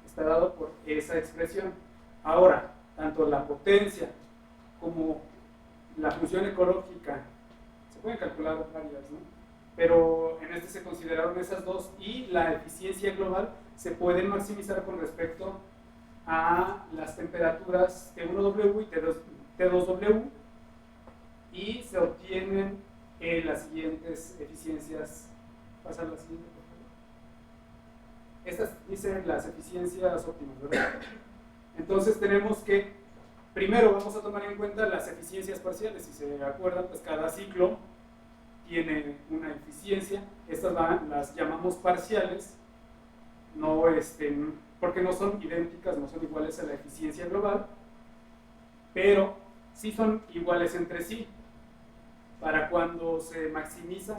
S2: está dado por esa expresión. Ahora, tanto la potencia como la función ecológica, se pueden calcular varias, ¿no? Pero en se consideraron esas dos, y la eficiencia global se puede maximizar con respecto a las temperaturas T1W y T2W, y se obtienen las siguientes eficiencias. Pasa a la siguiente, por favor. Estas dicen las eficiencias óptimas, ¿verdad? Entonces tenemos que, primero vamos a tomar en cuenta las eficiencias parciales. Si se acuerdan, pues cada ciclo tiene una eficiencia. Estas las llamamos parciales, no, porque no son idénticas, no son iguales a la eficiencia global, pero sí son iguales entre sí. Para cuando se maximiza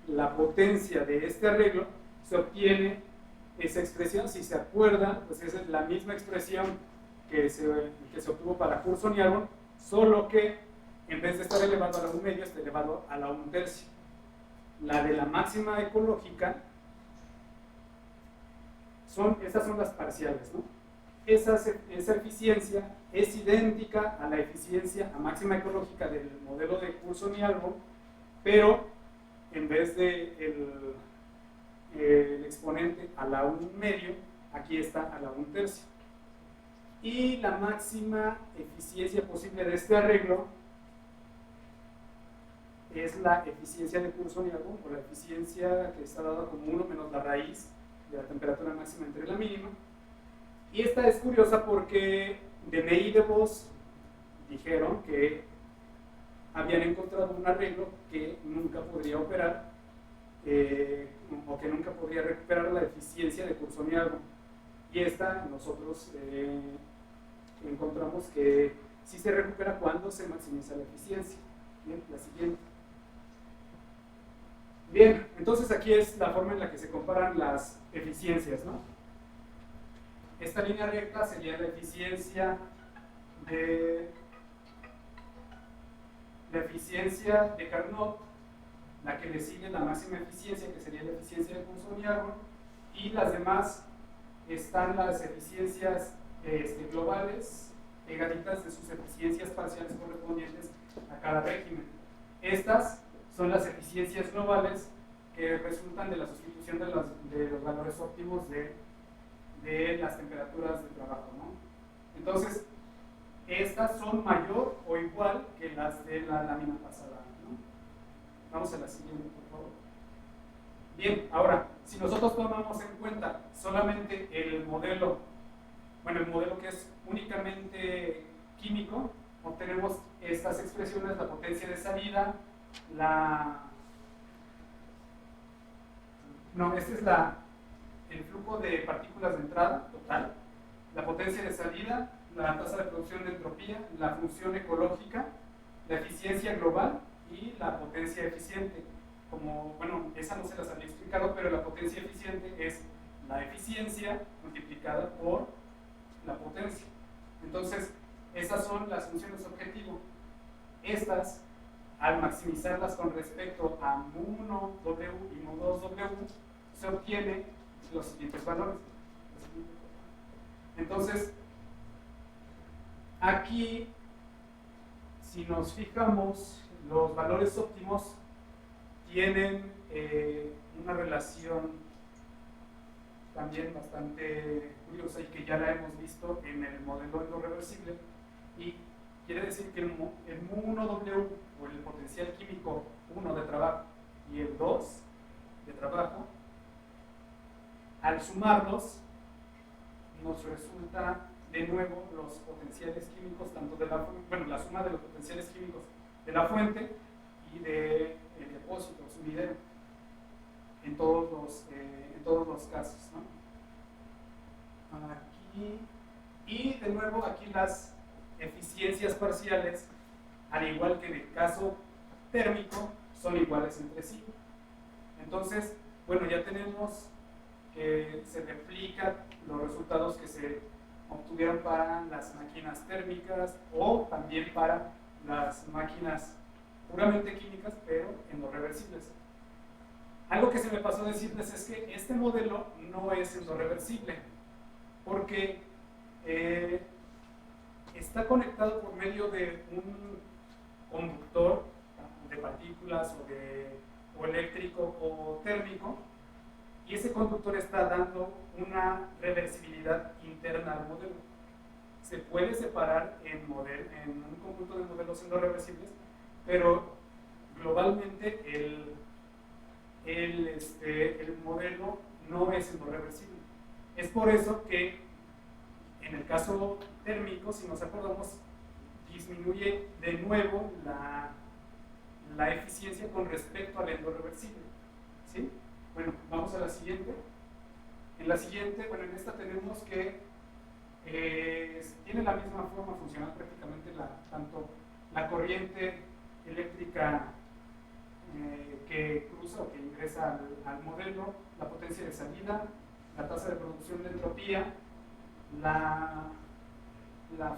S2: la potencia de este arreglo, se obtiene esa expresión. Si se acuerdan, pues esa es la misma expresión que se obtuvo para Coulson y Argon, solo que en vez de estar elevado a la 1/2, está elevado a la 1/3. La de la máxima ecológica, estas son las parciales, ¿no? Esa eficiencia es idéntica a la eficiencia a máxima ecológica del modelo de Coulson y Argon, pero en vez de el exponente a la 1/2, aquí está a la 1/3. Y la máxima eficiencia posible de este arreglo es la eficiencia de Coulson y Argon, o la eficiencia que está dada como 1 menos la raíz de la temperatura máxima entre la mínima. Y esta es curiosa porque Demey y DeVos dijeron que habían encontrado un arreglo que nunca podría operar, o que nunca podría recuperar la eficiencia de Coulson y Argon. Y esta nosotros encontramos que sí se recupera cuando se maximiza la eficiencia. Bien, la siguiente. Bien, entonces aquí es la forma en la que se comparan las eficiencias, ¿no? Esta línea recta sería la eficiencia de Carnot, la que le sigue la máxima eficiencia, que sería la eficiencia de Coulson y Argon, y las demás están las eficiencias globales pegaditas de sus eficiencias parciales correspondientes a cada régimen. Estas son las eficiencias globales que resultan de la sustitución de los valores óptimos de las temperaturas de trabajo, ¿no? Entonces, estas son mayor o igual que las de la lámina pasada, ¿no? Vamos a la siguiente, por favor. Bien, ahora, si nosotros tomamos en cuenta solamente el modelo que es únicamente químico, obtenemos estas expresiones: la potencia de salida, este es el flujo de partículas de entrada total, la potencia de salida, la tasa de producción de entropía, la función ecológica, la eficiencia global y la potencia eficiente. Esa no se las había explicado, pero la potencia eficiente es la eficiencia multiplicada por la potencia. Entonces, esas son las funciones objetivo. Estas, al maximizarlas con respecto a mu1W y mu2W, se obtiene los siguientes valores. Entonces, aquí, si nos fijamos, los valores óptimos tienen una relación también bastante curiosa, y que ya la hemos visto en el modelo endorreversible, y quiere decir que el mu1W, o el potencial químico 1 de trabajo y el 2 de trabajo, al sumarlos nos resulta de nuevo los potenciales químicos, tanto de la suma de los potenciales químicos de la fuente y del depósito sumidero, en todos los casos, ¿no? Aquí, y de nuevo aquí las eficiencias parciales, al igual que en el caso térmico, son iguales entre sí. Entonces, bueno, ya tenemos que se replican los resultados que se obtuvieron para las máquinas térmicas o también para las máquinas puramente químicas, pero en los reversibles. Algo que se me pasó a decirles es que este modelo no es en lo reversible, porque está conectado por medio de un conductor de partículas o eléctrico o térmico, y ese conductor está dando una reversibilidad interna al modelo. Se puede separar en un conjunto de modelos en no reversibles, pero globalmente el modelo no es en lo reversible. Es por eso que en el caso térmico, si nos acordamos, disminuye de nuevo la eficiencia con respecto al endo reversible, ¿sí? Bueno, vamos a la siguiente. En la siguiente, bueno, en esta tenemos que tiene la misma forma funcional prácticamente tanto la corriente eléctrica que cruza o que ingresa al modelo, la potencia de salida, la tasa de producción de entropía, la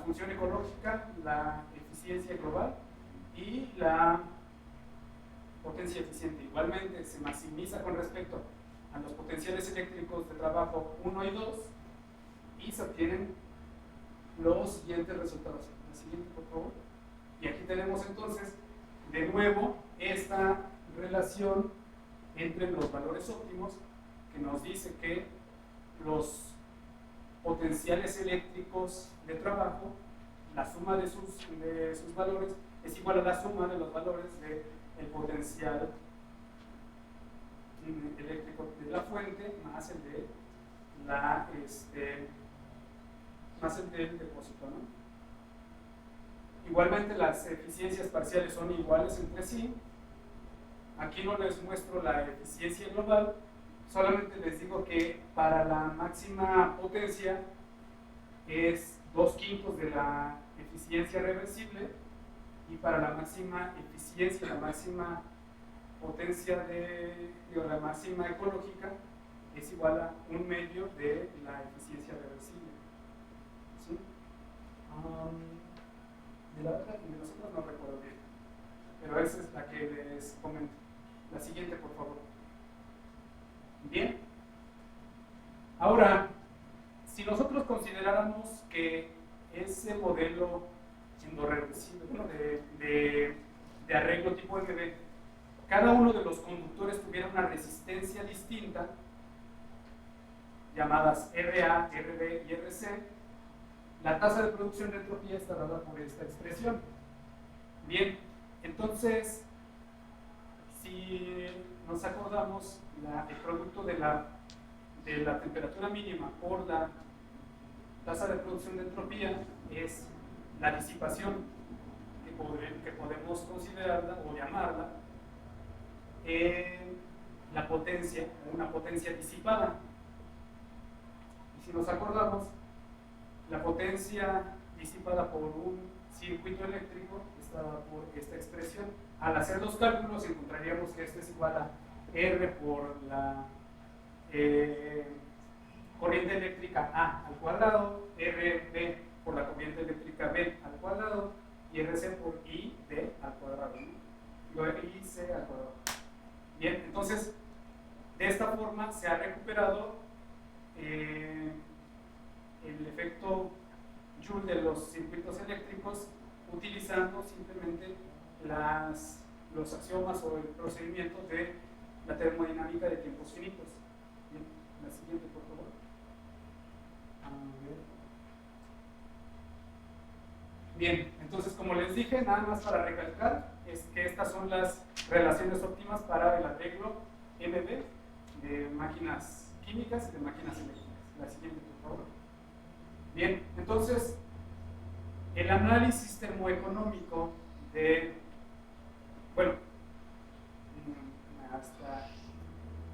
S2: función ecológica, la eficiencia global y la potencia eficiente. Igualmente se maximiza con respecto a los potenciales eléctricos de trabajo 1 y 2 y se obtienen los siguientes resultados. La siguiente, por favor. Y aquí tenemos entonces de nuevo esta relación entre los valores óptimos que nos dice que los potenciales eléctricos de trabajo, la suma de sus valores es igual a la suma de los valores del potencial eléctrico de la fuente más el de más el del depósito, ¿no? Igualmente las eficiencias parciales son iguales entre sí. Aquí no les muestro la eficiencia global, solamente les digo que para la máxima potencia es 2/5 de la eficiencia reversible, y para la máxima eficiencia, la máxima potencia la máxima ecológica es igual a 1/2 de la eficiencia reversible. ¿Sí? De la otra, de las otras no recuerdo bien, pero esa es la que les comento. La siguiente, por favor. Bien. Ahora, si nosotros consideráramos que ese modelo reversible, bueno, de arreglo tipo MB, cada uno de los conductores tuviera una resistencia distinta, llamadas RA, RB y RC, la tasa de producción de entropía está dada por esta expresión. Bien, entonces, si nos acordamos, el producto de la temperatura mínima por la tasa de producción de entropía es la disipación, que podemos considerarla o llamarla la potencia, una potencia disipada. Y si nos acordamos, la potencia disipada por un circuito eléctrico está dada por esta expresión. Al hacer los cálculos encontraríamos que esto es igual a R por la corriente eléctrica A al cuadrado, RB por la corriente eléctrica B al cuadrado y RC por IB al cuadrado, ¿no? IC al cuadrado. Bien, entonces de esta forma se ha recuperado el efecto Joule de los circuitos eléctricos utilizando simplemente los axiomas o el procedimiento de la termodinámica de tiempos finitos. Bien, la siguiente, por favor. A ver. Bien, entonces como les dije, nada más para recalcar, es que estas son las relaciones óptimas para el arreglo MB de máquinas químicas y de máquinas eléctricas. La siguiente, por favor. Bien, entonces, el análisis termoeconómico de, bueno,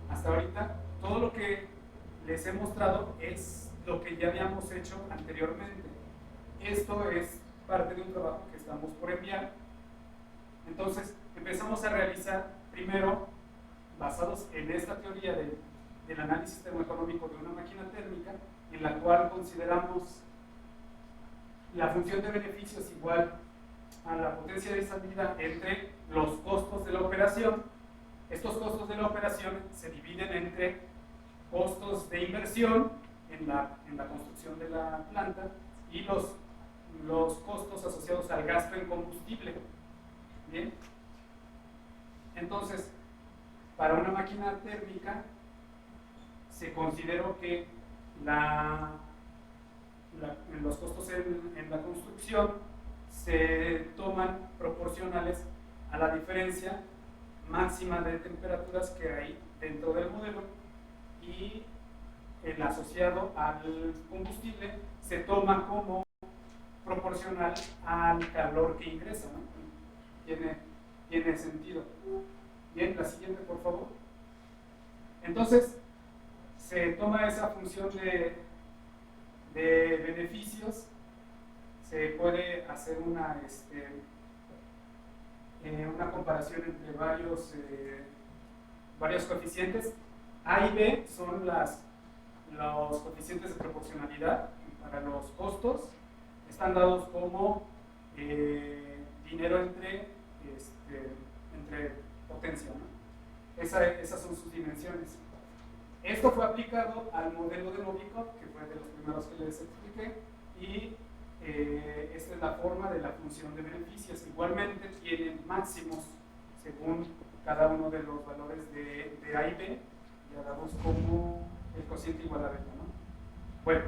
S2: hasta ahorita, todo lo que les he mostrado es lo que ya habíamos hecho anteriormente. Esto es parte de un trabajo que estamos por enviar. Entonces, empezamos a realizar primero, basados en esta teoría del análisis termoeconómico de una máquina térmica, en la cual consideramos la función de beneficios igual a la potencia de salida entre los costos de la operación. Estos costos de la operación se dividen entre costos de inversión en la construcción de la planta y los costos asociados al gasto en combustible. Bien, entonces, para una máquina térmica se consideró que los costos en la construcción se toman proporcionales a la diferencia máxima de temperaturas que hay dentro del modelo, y el asociado al combustible se toma como proporcional al calor que ingresa, ¿no? Tiene sentido. Bien, la siguiente, por favor. Entonces, se toma esa función de beneficios, se puede hacer una comparación entre varios coeficientes. A y B son los coeficientes de proporcionalidad para los costos. Están dados como dinero entre potencia, ¿no? Esas son sus dimensiones. Esto fue aplicado al modelo de Novikov, que fue de los primeros que les expliqué, y esta es la forma de la función de beneficios. Igualmente tienen máximos según cada uno de los valores de A y B, ya damos como el cociente igual a beta, ¿no? Bueno,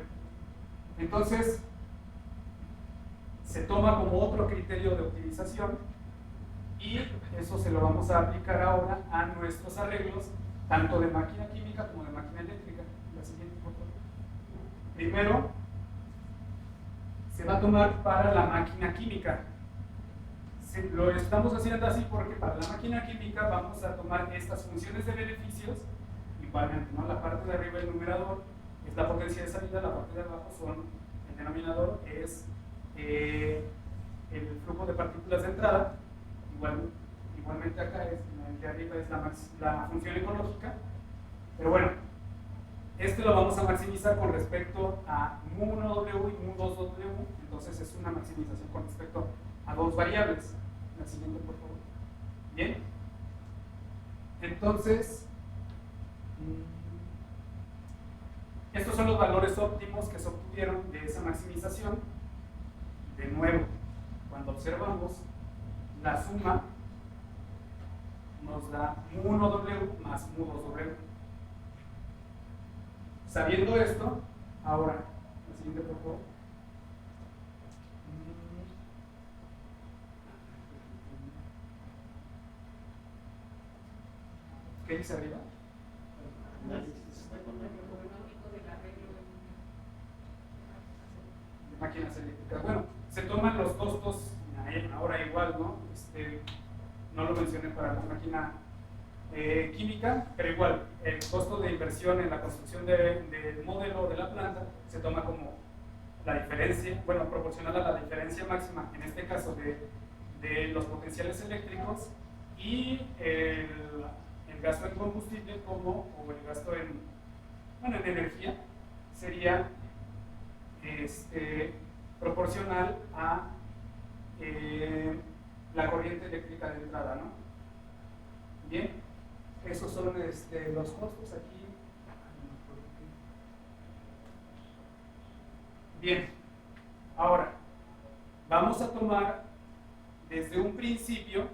S2: entonces se toma como otro criterio de optimización, y eso se lo vamos a aplicar ahora a nuestros arreglos, tanto de máquina química como de máquina eléctrica. La siguiente, por favor. Primero, se va a tomar para la máquina química. Lo estamos haciendo así porque para la máquina química vamos a tomar estas funciones de beneficios igualmente, ¿no? La parte de arriba del numerador es la potencia de salida, la parte de abajo el denominador es el flujo de partículas de entrada. Igualmente acá el de arriba es la función ecológica, pero bueno, lo vamos a maximizar con respecto a mu1w y mu2w, entonces es una maximización con respecto a dos variables. La siguiente, por favor. Bien, entonces estos son los valores óptimos que se obtuvieron de esa maximización. De nuevo, cuando observamos la suma nos da mu1w más mu2w. Sabiendo esto, ahora, la siguiente, por favor. ¿Qué dice arriba? De máquinas eléctricas. Bueno, se toman los costos ahora igual, ¿no? No lo mencioné para la máquina química, pero igual, el costo de inversión en la construcción del modelo de la planta se toma como la diferencia, bueno, proporcional a la diferencia máxima, en este caso de los potenciales eléctricos, y el gasto en combustible o el gasto en energía sería proporcional a la corriente eléctrica de entrada, ¿no? Bien, esos son los costos aquí. Bien, ahora vamos a tomar desde un principio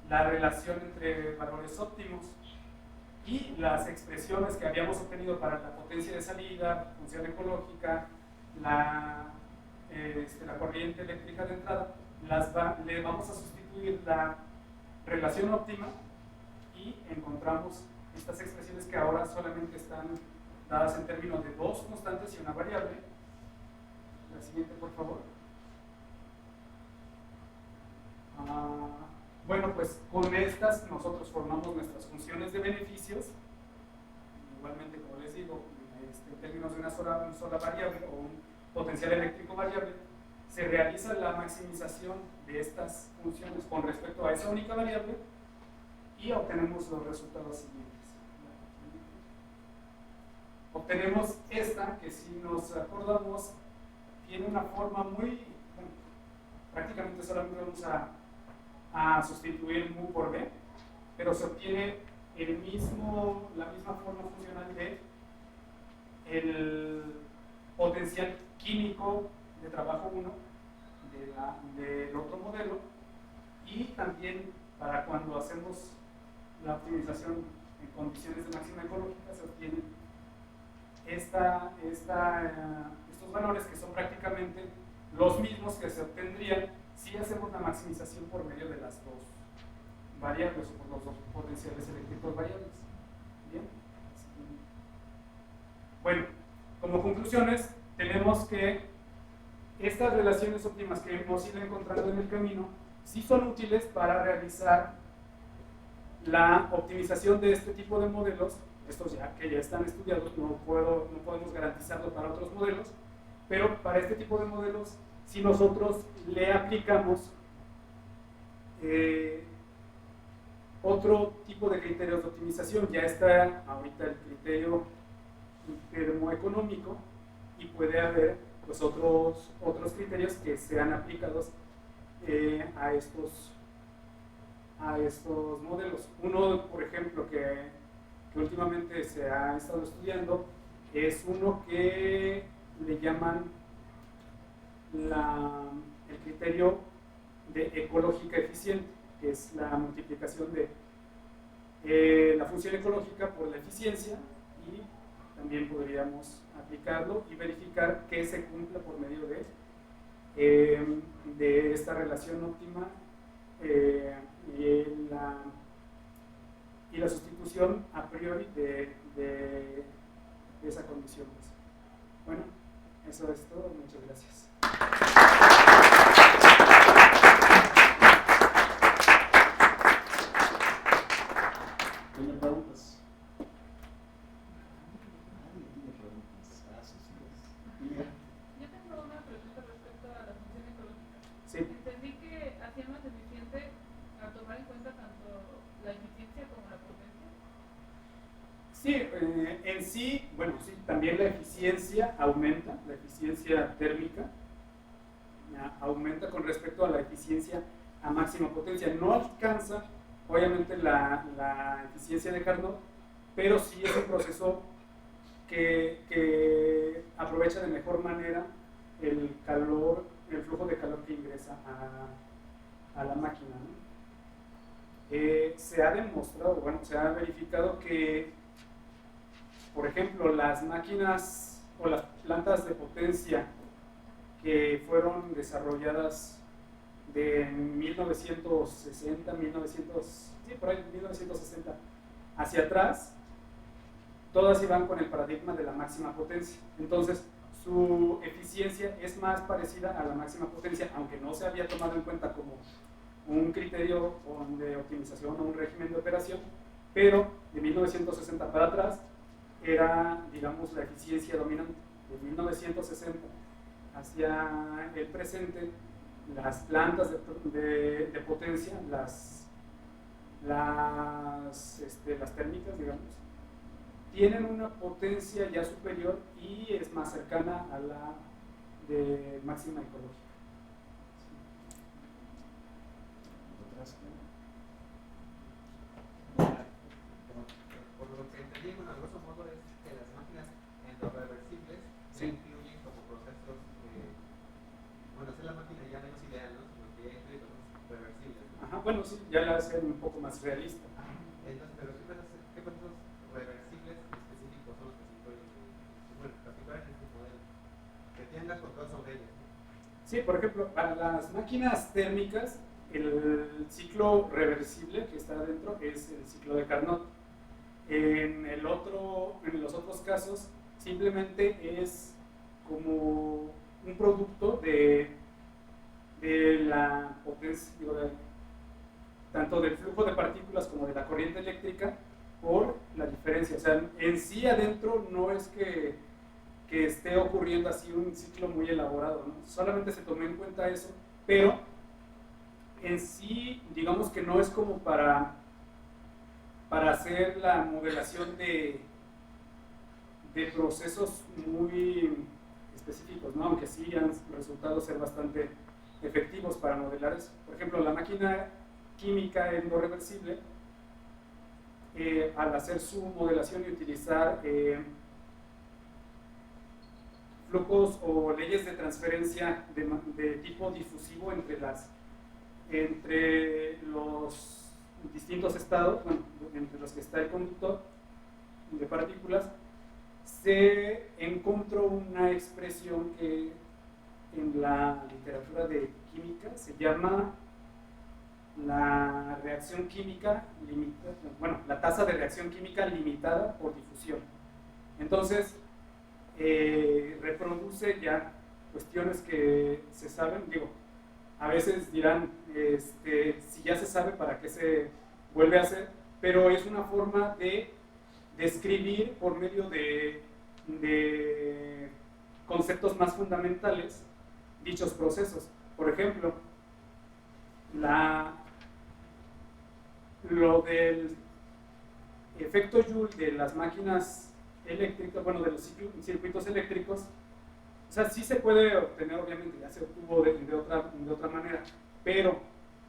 S2: la relación entre valores óptimos y las expresiones que habíamos obtenido para la potencia de salida, función ecológica, la corriente eléctrica de entrada. Le vamos a sustituir la relación óptima y encontramos estas expresiones que ahora solamente están dadas en términos de dos constantes y una variable. La siguiente, por favor. Bueno, pues con estas nosotros formamos nuestras funciones de beneficios. Igualmente, como les digo, en términos de una sola variable o un potencial eléctrico variable, se realiza la maximización de estas funciones con respecto a esa única variable y obtenemos los resultados siguientes. Obtenemos esta, que si nos acordamos, tiene una forma muy, bueno, prácticamente solamente vamos a sustituir mu por b, pero se obtiene la misma forma funcional de el potencial químico de trabajo 1 del otro modelo, y también para cuando hacemos la optimización en condiciones de máxima ecológica se obtienen estos valores, que son prácticamente los mismos que se obtendrían si hacemos la maximización por medio de las dos variables o por los dos potenciales eléctricos variables. Bien. Bueno, como conclusiones tenemos que estas relaciones óptimas que hemos ido encontrando en el camino sí son útiles para realizar la optimización de este tipo de modelos. Estos que ya están estudiados, no podemos garantizarlo para otros modelos, pero para este tipo de modelos, si nosotros le aplicamos otro tipo de criterios de optimización, ya está ahorita el criterio termoeconómico, y puede haber pues otros criterios que sean aplicados a estos modelos. Uno, por ejemplo, que últimamente se ha estado estudiando es uno que le llaman el criterio de ecológica eficiente, que es la multiplicación de la función ecológica por la eficiencia, y también podríamos aplicarlo y verificar que se cumpla por medio de esta relación óptima y la sustitución a priori de esa condición. Bueno, eso es todo. Muchas gracias.
S1: ¿Tiene preguntas?
S3: Yo tengo una pregunta respecto a la función ecológica.
S2: Sí.
S3: Entendí que hacía más eficiente al tomar en cuenta tanto la eficiencia como la potencia.
S2: Sí, en sí, bueno, sí, también la eficiencia aumenta, la eficiencia térmica aumenta con respecto a la eficiencia a máxima potencia. No alcanza, obviamente, la eficiencia de Carnot, pero sí es un proceso que aprovecha de mejor manera el flujo de calor que ingresa a la máquina, ¿no? Se ha demostrado, bueno, se ha verificado que, por ejemplo, las máquinas o las plantas de potencia que fueron desarrolladas de 1960, 1960 hacia atrás, todas iban con el paradigma de la máxima potencia. Entonces, su eficiencia es más parecida a la máxima potencia, aunque no se había tomado en cuenta como un criterio de optimización o un régimen de operación, pero de 1960 para atrás era, digamos, la eficiencia dominante. De 1960 hacia el presente, las plantas de potencia, las térmicas, digamos, tienen una potencia ya superior y es más cercana a la de máxima ecológica.
S4: Por lo que entendí, bueno, a grosso modo es que las máquinas endorreversibles se incluyen como procesos, bueno, hacer la máquina ya menos ideal, ¿no? Sino que ya incluye procesos reversibles, ¿no?
S2: Ajá, bueno, sí, ya la hacen un poco más realista.
S4: Entonces, pero ¿qué procesos reversibles específicos son los que se incluyen? Bueno, particular en este modelo, que tengan control sobre ellas, ¿no?
S2: Sí, por ejemplo, para las máquinas térmicas, el ciclo reversible que está adentro es el ciclo de Carnot. En los otros casos, simplemente es como un producto de la potencia, tanto del flujo de partículas como de la corriente eléctrica, por la diferencia. O sea, en sí adentro no es que esté ocurriendo así un ciclo muy elaborado, ¿no? Solamente se tomó en cuenta eso, pero en sí, digamos que no es como para hacer la modelación de procesos muy específicos, ¿no? Aunque sí han resultado ser bastante efectivos para modelar eso. Por ejemplo, la máquina química endorreversible, al hacer su modelación y utilizar flujos o leyes de transferencia de tipo difusivo entre los distintos estados, bueno, entre los que está el conductor de partículas, se encontró una expresión que en la literatura de química se llama la reacción química limitada, bueno, la tasa de reacción química limitada por difusión. Entonces, reproduce ya cuestiones que se saben, digo, a veces dirán, si ya se sabe, ¿para qué se vuelve a hacer? Pero es una forma de describir por medio de conceptos más fundamentales dichos procesos. Por ejemplo, lo del efecto Joule de las máquinas eléctricas, bueno, de los circuitos eléctricos, o sea, sí se puede obtener, obviamente, ya se obtuvo de otra manera, pero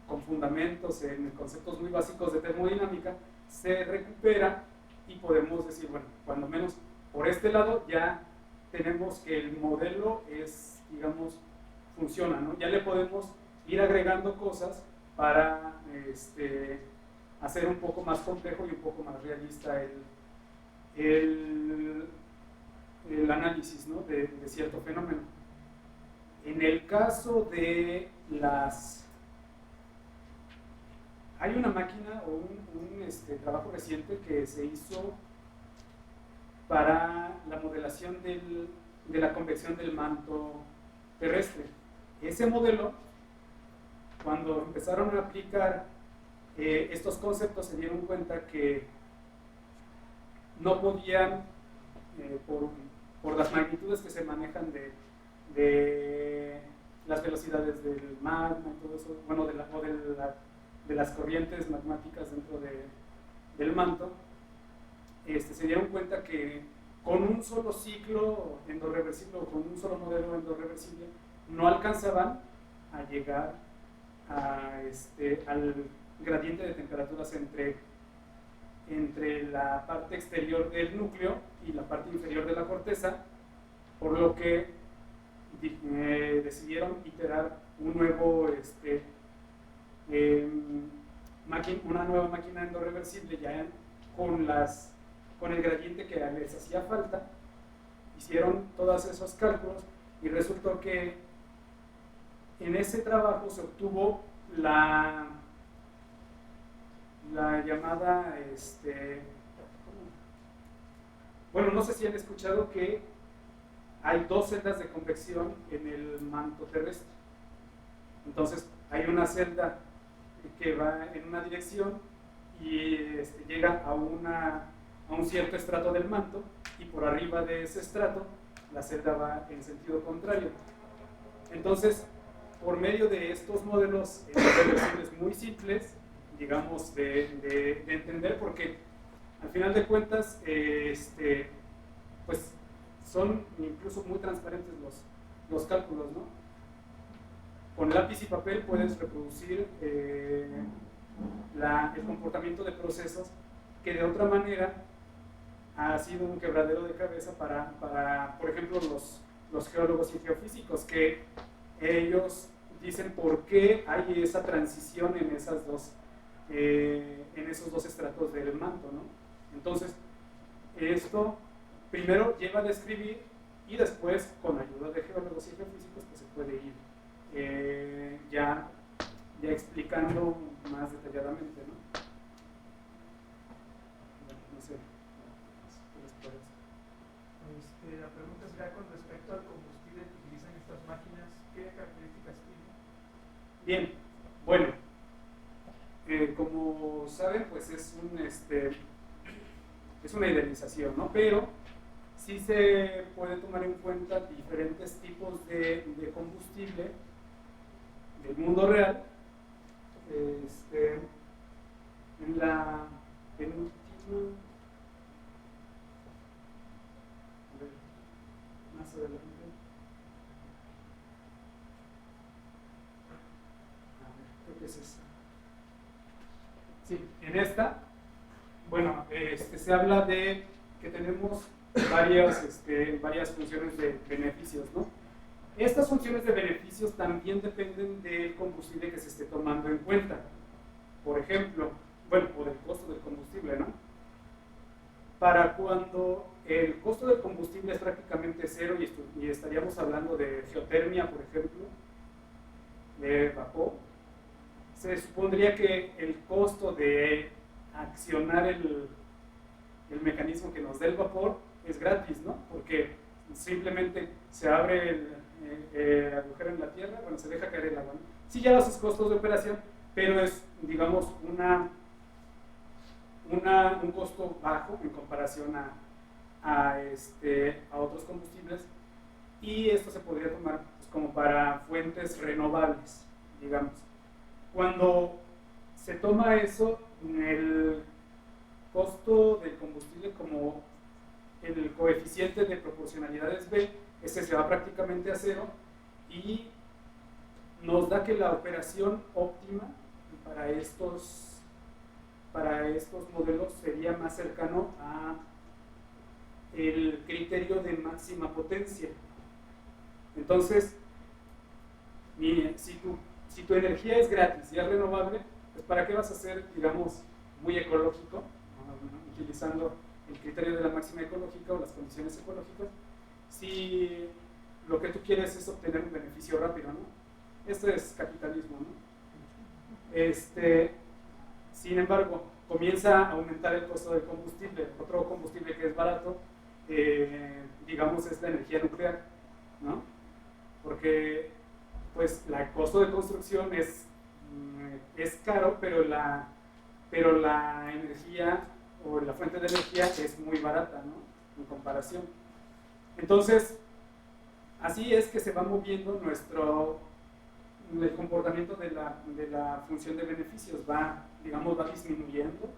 S2: con fundamentos en conceptos muy básicos de termodinámica, se recupera y podemos decir, bueno, cuando menos por este lado ya tenemos que el modelo es, digamos, funciona, ¿no? Ya le podemos ir agregando cosas para hacer un poco más complejo y un poco más realista el análisis, ¿no? de cierto fenómeno. En el caso de hay una máquina o un trabajo reciente que se hizo para la modelación de la convección del manto terrestre. Ese modelo, cuando empezaron a aplicar estos conceptos, se dieron cuenta que no podían, por las magnitudes que se manejan de las velocidades del magma y todo eso, bueno, de las corrientes magmáticas dentro del manto, se dieron cuenta que con un solo ciclo endorreversible o con un solo modelo endorreversible no alcanzaban a llegar al gradiente de temperaturas entre la parte exterior del núcleo y la parte inferior de la corteza, por lo que decidieron iterar una nueva máquina endorreversible ya con el gradiente que les hacía falta. Hicieron todos esos cálculos y resultó que en ese trabajo se obtuvo la llamada, bueno, no sé si han escuchado que hay dos celdas de convección en el manto terrestre. Entonces, hay una celda que va en una dirección y llega a un cierto estrato del manto, y por arriba de ese estrato la celda va en sentido contrario. Entonces, por medio de estos modelos reversibles muy simples, digamos, de entender, porque al final de cuentas, pues son incluso muy transparentes los cálculos, ¿no? Con lápiz y papel puedes reproducir el comportamiento de procesos que de otra manera ha sido un quebradero de cabeza para por ejemplo, los geólogos y geofísicos, que ellos dicen por qué hay esa transición en esos dos estratos del manto, ¿no? Entonces, esto primero lleva a describir y después, con ayuda de geólogos y geofísicos, pues se puede ir ya explicando más detalladamente, ¿no? No sé.
S5: comentar con respecto al combustible que utilizan estas máquinas? ¿Qué características tienen?
S2: Bien, bueno, como saben, pues es una idealización, ¿no? Pero sí se puede tomar en cuenta diferentes tipos de combustible del mundo real. En la penúltima, a ver, más adelante, a ver, creo que es esta. Sí, en esta, bueno, se habla de que tenemos varias funciones de beneficios, ¿no? Estas funciones de beneficios también dependen del combustible que se esté tomando en cuenta. Por ejemplo, bueno, o del costo del combustible, ¿no? Para cuando el costo del combustible es prácticamente cero y estaríamos hablando de geotermia, por ejemplo, de vapor, se supondría que el costo de accionar el mecanismo que nos dé el vapor es gratis, ¿no? Porque simplemente se abre el agujero en la tierra, bueno, se deja caer el agua, ¿no? Sí lleva sus costos de operación, pero es, digamos, un costo bajo en comparación a otros combustibles, y esto se podría tomar pues, como para fuentes renovables, digamos. Cuando se toma eso, el costo del combustible como el coeficiente de proporcionalidad es B, ese se va prácticamente a cero y nos da que la operación óptima para estos modelos sería más cercano a el criterio de máxima potencia. Entonces, si tu energía es gratis y es renovable, pues ¿para qué vas a ser, digamos, muy ecológico, utilizando el criterio de la máxima ecológica o las condiciones ecológicas, si lo que tú quieres es obtener un beneficio rápido, ¿no? Esto es capitalismo, ¿no? Sin embargo, comienza a aumentar el costo del combustible. Otro combustible que es barato, digamos, es la energía nuclear, ¿no? Porque pues el costo de construcción es caro, pero la energía o la fuente de energía es muy barata, ¿no? En comparación. Entonces, así es que se va moviendo el comportamiento de la función de beneficios, va disminuyendo,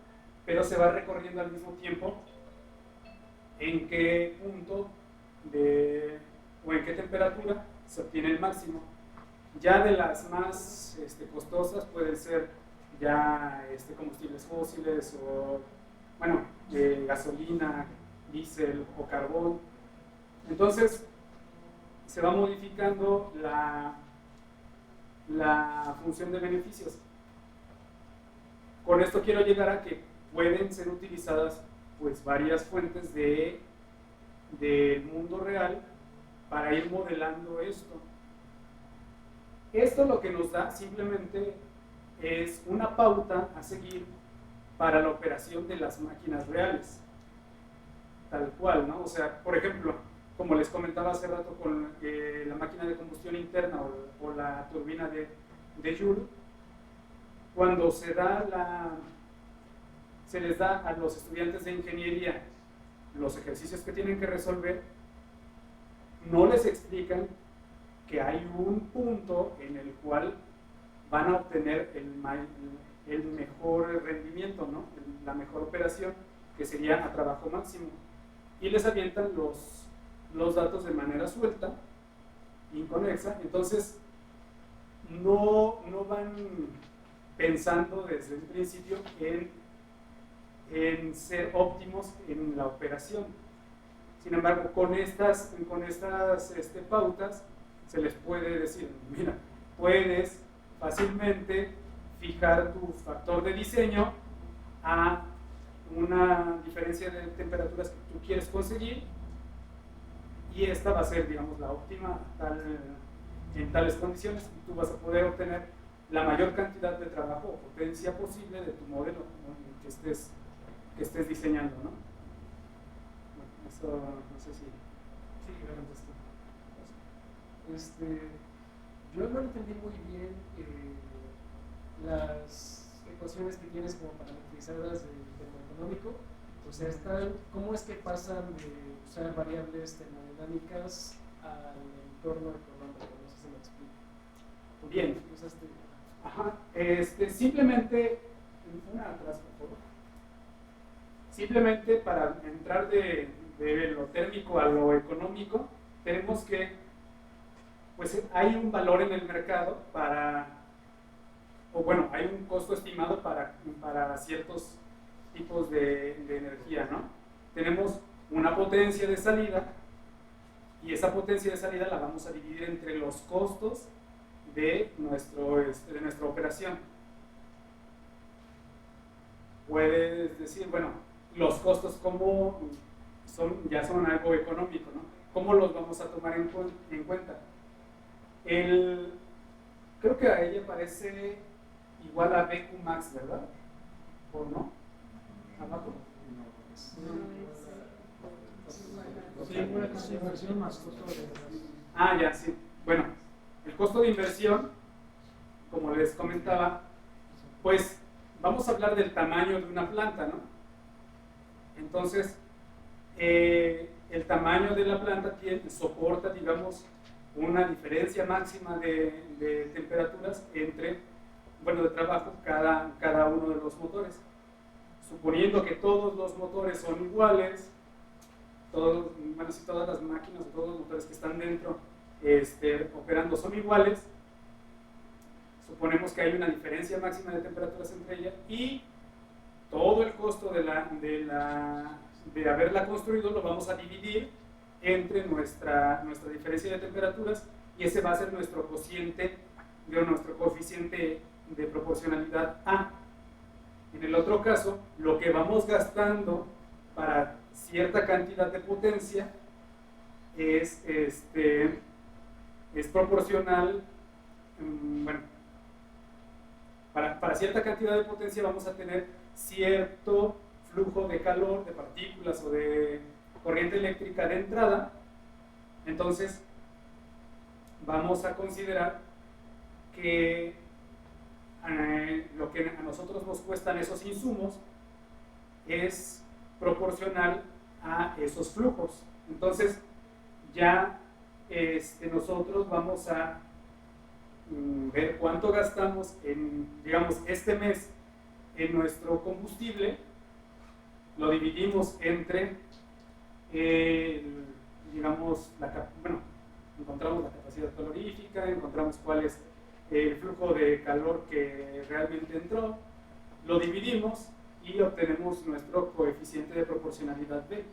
S2: pero se va recorriendo al mismo tiempo en qué punto o en qué temperatura se obtiene el máximo. Ya de las más costosas pueden ser ya combustibles fósiles o, bueno, gasolina, diésel o carbón. Entonces, se va modificando la función de beneficios. Con esto quiero llegar a que pueden ser utilizadas pues varias fuentes del mundo real para ir modelando esto. Esto lo que nos da simplemente es una pauta a seguir para la operación de las máquinas reales, tal cual, ¿no? O sea, por ejemplo, como les comentaba hace rato con la máquina de combustión interna o la turbina de Joule, cuando se les da a los estudiantes de ingeniería los ejercicios que tienen que resolver, no les explican que hay un punto en el cual van a obtener el mejor rendimiento, ¿no? La mejor operación, que sería a trabajo máximo, y les avientan los datos de manera suelta, inconexa. Entonces no van pensando desde el principio en ser óptimos en la operación. Sin embargo, con estas pautas se les puede decir, mira, puedes fácilmente fijar tu factor de diseño a una diferencia de temperaturas que tú quieres conseguir, y esta va a ser, digamos, la óptima en tales condiciones, y tú vas a poder obtener la mayor cantidad de trabajo o potencia posible de tu modelo, ¿no? que estés diseñando, ¿no? Bueno, eso no sé si Sí,
S6: Yo no entendí muy bien las ecuaciones que tienes como parametrizadas del termodinámico. O sea, ¿cómo es que pasan de usar variables termodinámicas al entorno económico? No sé si me explico.
S2: Bien.
S6: Usaste...
S2: Ajá. Simplemente, una atrás, por favor. Simplemente para entrar de lo térmico a lo económico, tenemos que, pues hay un valor en el mercado hay un costo estimado para ciertos tipos de energía, ¿no? Tenemos una potencia de salida y esa potencia de salida la vamos a dividir entre los costos de nuestra operación. Puedes decir, bueno, los costos ya son algo económico, ¿no? ¿Cómo los vamos a tomar en cuenta? Creo que a ella parece igual a BQ max, ¿verdad? ¿O no? ¿Abajo?
S5: Sí, una inversión más costo de inversión.
S2: Ah, ya, sí. Bueno, el costo de inversión, como les comentaba, pues vamos a hablar del tamaño de una planta, ¿no? Entonces, el tamaño de la planta soporta, digamos, una diferencia máxima de temperaturas de trabajo cada uno de los motores. Suponiendo que todos los motores son iguales, si todas las máquinas o todos los motores que están dentro operando son iguales, suponemos que hay una diferencia máxima de temperaturas entre ellas y todo el costo de haberla construido lo vamos a dividir entre nuestra diferencia de temperaturas y ese va a ser nuestro coeficiente de proporcionalidad A. En el otro caso, lo que vamos gastando para cierta cantidad de potencia es proporcional, para cierta cantidad de potencia vamos a tener cierto flujo de calor, de partículas o de corriente eléctrica de entrada. Entonces vamos a considerar que lo que a nosotros nos cuestan esos insumos es proporcional a esos flujos. Entonces ya nosotros vamos a ver cuánto gastamos digamos, este mes en nuestro combustible, lo dividimos entre, encontramos la capacidad calorífica, encontramos cuál es el flujo de calor que realmente entró, lo dividimos y obtenemos nuestro coeficiente de proporcionalidad B.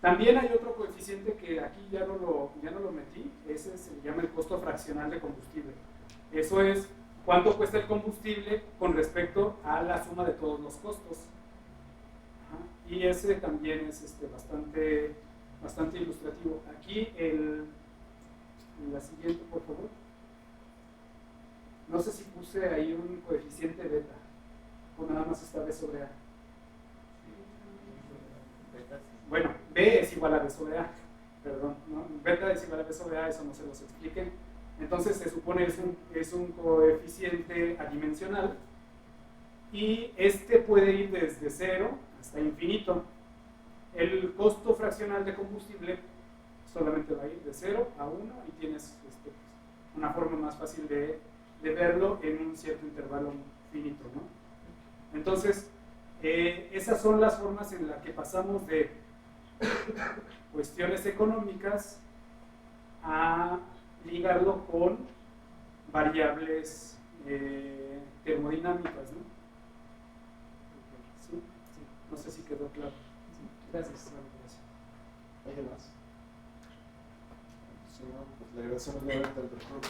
S2: También hay otro coeficiente que aquí ya no lo metí, ese se llama el costo fraccional de combustible. Eso es cuánto cuesta el combustible con respecto a la suma de todos los costos. Ajá. Y ese también es bastante ilustrativo. Aquí la siguiente, por favor. No sé si puse ahí un coeficiente beta o nada más está B sobre A. Bueno, B es igual a B sobre A, perdón, ¿no? Beta es igual a B sobre A, eso no se los expliqué. Entonces se supone es un coeficiente adimensional y puede ir desde 0 hasta infinito. El costo fraccional de combustible solamente va a ir de 0 a 1 y tienes una forma más fácil de verlo en un cierto intervalo finito, ¿no? Entonces, esas son las formas en las que pasamos de cuestiones económicas a ligarlo con variables termodinámicas, ¿no? ¿Sí? No sé si quedó claro. Sí. Gracias.
S1: ¿Alguien más? Si no, pues le agradecemos nuevamente al doctor.